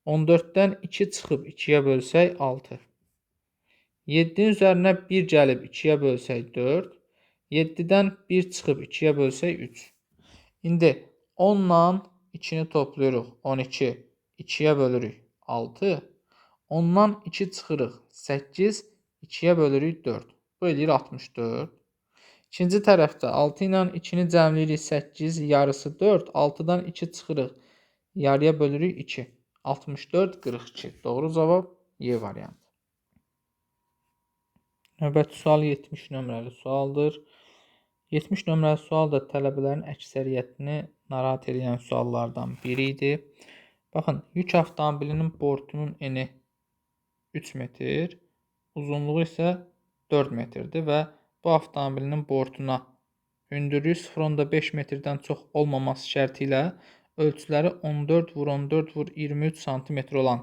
14-dən 2 çıxıb 2-yə bölsək 6. 7-nin üzərinə 1 gəlib 2-yə bölsək 4. 7-dən 1 çıxıb 2-yə bölsək 3. İndi 10-la 2-ni toplayırıq 12, 2-yə bölürük 6. 10-dan 2 çıxırıq 8, 2-yə bölürük 4. Bu eləyir 64. İkinci tərəfdə 6 ilə 2-ni cəmləyirik 8, yarısı 4. 6-dan 2 çıxırıq, yarıya bölürük 2. 64, 42. Doğru cavab Y variantı. Növbəti sual 70 nömrəli sualdır. 70 nömrəli sual da tələbələrin əksəriyyətini narahat edən suallardan biri idi. Baxın, yük avtomobilinin bortunun eni 3 metr, uzunluğu isə 4 metrdir və bu avtomobilinin bortuna hündürlüyü 0.5 metrdən çox olmaması şərti ilə ölçüləri 14x14x23 cm olan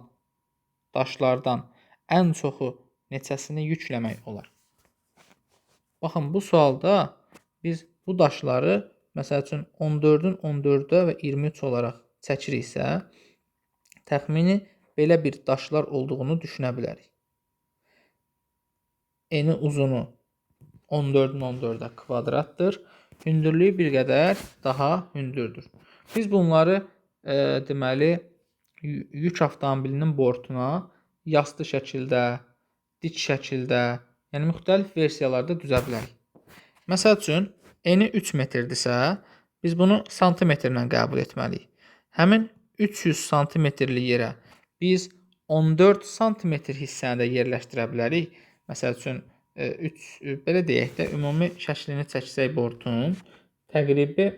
daşlardan ən çoxu neçəsini yükləmək olar? Baxın, bu sualda biz bu daşları, məsəl üçün 14-ün 14-ə və 23 olaraq çəkiriksə, təxmini belə bir daşlar olduğunu düşünə bilərik. Eni uzunu 14-ün 14-ə kvadratdır. Hündürlüyü bir qədər daha hündürdür. Biz bunları deməli yük avtomobilinin bortuna yastı şəkildə, dik şəkildə, yəni müxtəlif versiyalarda düzə bilərik. Məsəl üçün, eni 3 metrdirsə, biz bunu santimetrlə qəbul etməliyik. Həmin 300 santimetrli yerə biz 14 sm hissəni də yerləşdirə bilərik. Məsəl üçün, belə deyək də, ümumi şəklini çəksək bortun təqribi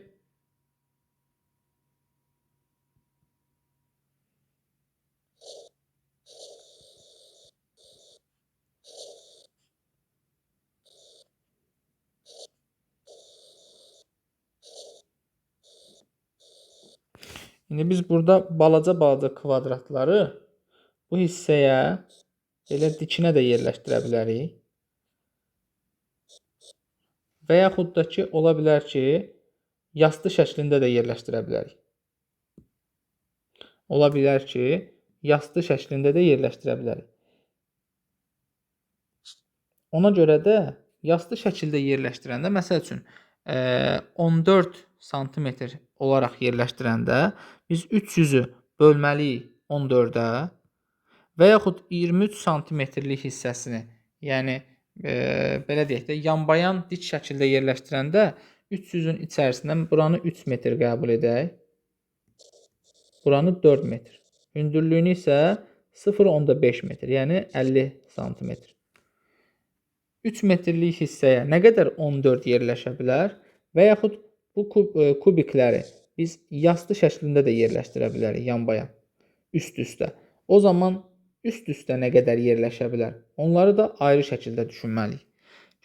İndi biz burada balaca kvadratları bu hissəyə belə dikinə də yerləşdirə bilərik. Və yaxud da ki, ola bilər ki, yastı şəklində də yerləşdirə bilərik. Ola bilər ki, yastı şəklində də yerləşdirə bilərik. Ona görə də yastı şəkildə yerləşdirəndə, məsəl üçün, 14 sm olaraq yerləşdirəndə biz 300-ü bölməliyik 14-ə və yaxud 23 sm-lik hissəsini, yəni belə deyək də, yanbayan dik şəkildə yerləşdirəndə 300-ün içərisindən buranı 3 metr qəbul edək, buranı 4 metr. Hündürlüyünü isə 0,5 metr, yəni 50 sm. 3 metrlik hissəyə nə qədər 14 yerləşə bilər və yaxud bu kubikləri biz yastı şəklində də yerləşdirə bilərik yanbayan, üst-üstə. O zaman üst-üstə nə qədər yerləşə bilər? Onları da ayrı şəkildə düşünməliyik.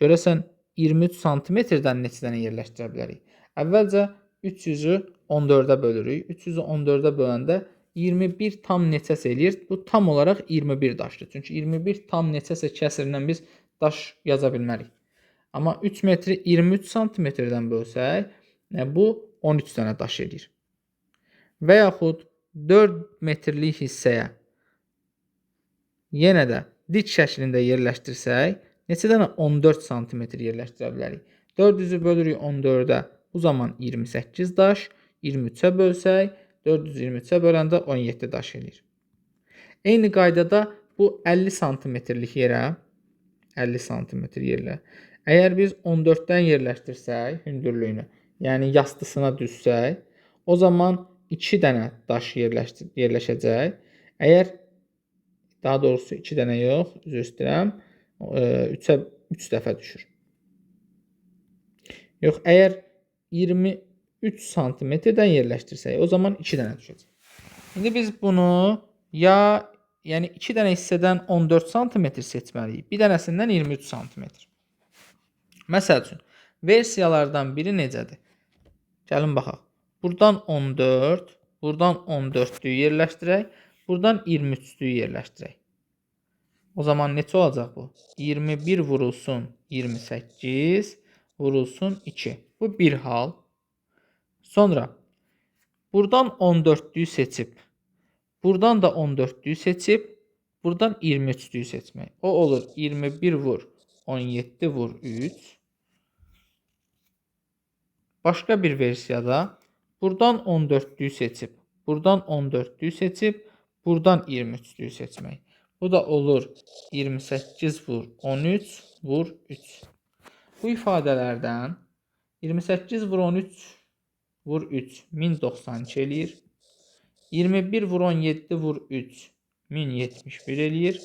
Görəsən 23 sm-dən neçə dənə yerləşdirə bilərik? Əvvəlcə 300-ü 14-ə bölürük. 300-ü 14-ə böləndə 21 tam neçəsə eləyir? Bu tam olaraq 21 daşdır. Çünki 21 tam neçəsə kəsirindən biz daş yaza bilmərik. Amma 3 metri 23 sm-dən bölsək, bu 13 dənə daş edir. Və yaxud 4 metrlik hissəyə yenə də dik şəklində yerləşdirsək, neçə dənə 14 sm yerləşdirə bilərik? 400-ü bölürük 14-ə, bu zaman 28 daş, 23-ə bölsək, 423-ə böləndə 17 daş edir. Eyni qaydada bu 50 sm-lik yerə, 50 sm yerlə, əgər biz 14-dən yerləşdirsək hündürlüyünü, yəni yastısına düzsək, o zaman 2 dənə daş yerləşəcək. Əgər, daha doğrusu 2 dənə yox, üzr istəyirəm, 3 dəfə düşür. Yox, əgər 23 sm-dən yerləşdirsək, o zaman 2 dənə düşəcək. İndi biz bunu yəni 2 dənə hissədən 14 sm seçməliyik, bir dənəsindən 23 sm. Məsəl üçün, versiyalardan biri necədir? Gəlin baxaq. Buradan 14, buradan 14-lüyü yerləşdirək, buradan 23-lüyü yerləşdirək. O zaman neçə olacaq bu? 21 vurulsun 28 vurulsun 2. Bu bir hal. Sonra buradan 14-lüyü seçib, buradan da 14-lüyü seçib, buradan 23-lüyü seçmək. O olur 21 vur 17 vur 3. Başqa bir versiyada buradan 14-lüyü seçib, buradan 14-lüyü seçib, buradan 23-lüyü seçmək. Bu da olur 28 vur 13 vur 3. Bu ifadələrdən 28 vur 13 vur 3 1092 eləyir. 21 vur 17 vur 3 1071 eləyir.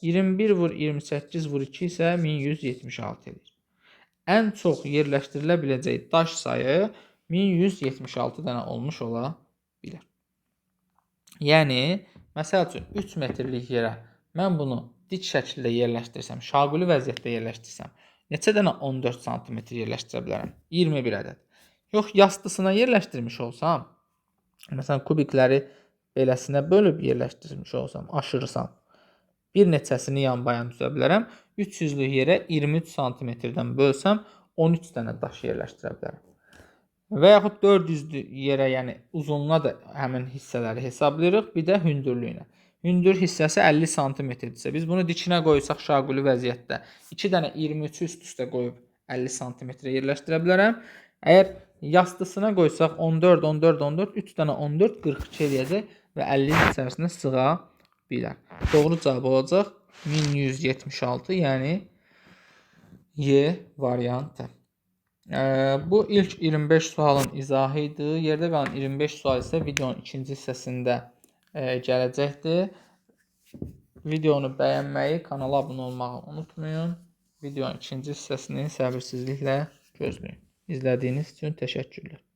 21 vur 28 vur 2 isə 1176 eləyir. Ən çox yerləşdirilə biləcək daş sayı 1176 dənə olmuş ola bilər. Yəni, məsəl üçün 3 metrlik yerə mən bunu dik şəkildə yerləşdirsəm, şaquli vəziyyətdə yerləşdirsəm, neçə dənə 14 sm yerləşdirə bilərəm? 21 ədəd. Yox, yastısına yerləşdirmiş olsam, məsələn, kubikləri beləsinə bölüb yerləşdirmiş olsam, aşırırsam, bir neçəsini yanbayan düzə bilərəm. 300-lük yerə 23 sm-dən bölsəm, 13 dənə daş yerləşdirə bilərəm. Və yaxud 400-lük yerə, yəni uzunluğuna da həmin hissələri hesablayırıq, bir də hündürlüyünə. Hündür hissəsi 50 sm-dirsə, biz bunu dikinə qoysaq şaquli vəziyyətdə 2 dənə 23-ü üst-üstə qoyub 50 sm yerləşdirə bilərəm. Əgər yastısına qoysaq 14, 14, 14, 3 dənə 14, 42 eləyəcək və 50-nin içərisinə sığa bilər. Doğru cavab olacaq 1176, yəni Y variantı. Bu ilk 25 sualın izahı idi. Yerdə qalan 25 sual isə videonun ikinci hissəsində gələcəkdir. Videonu bəyənməyi, kanala abunə olmağı unutmayın. Videonun ikinci hissəsini səbirsizliklə gözləyin. İzlədiyiniz üçün təşəkkürlər.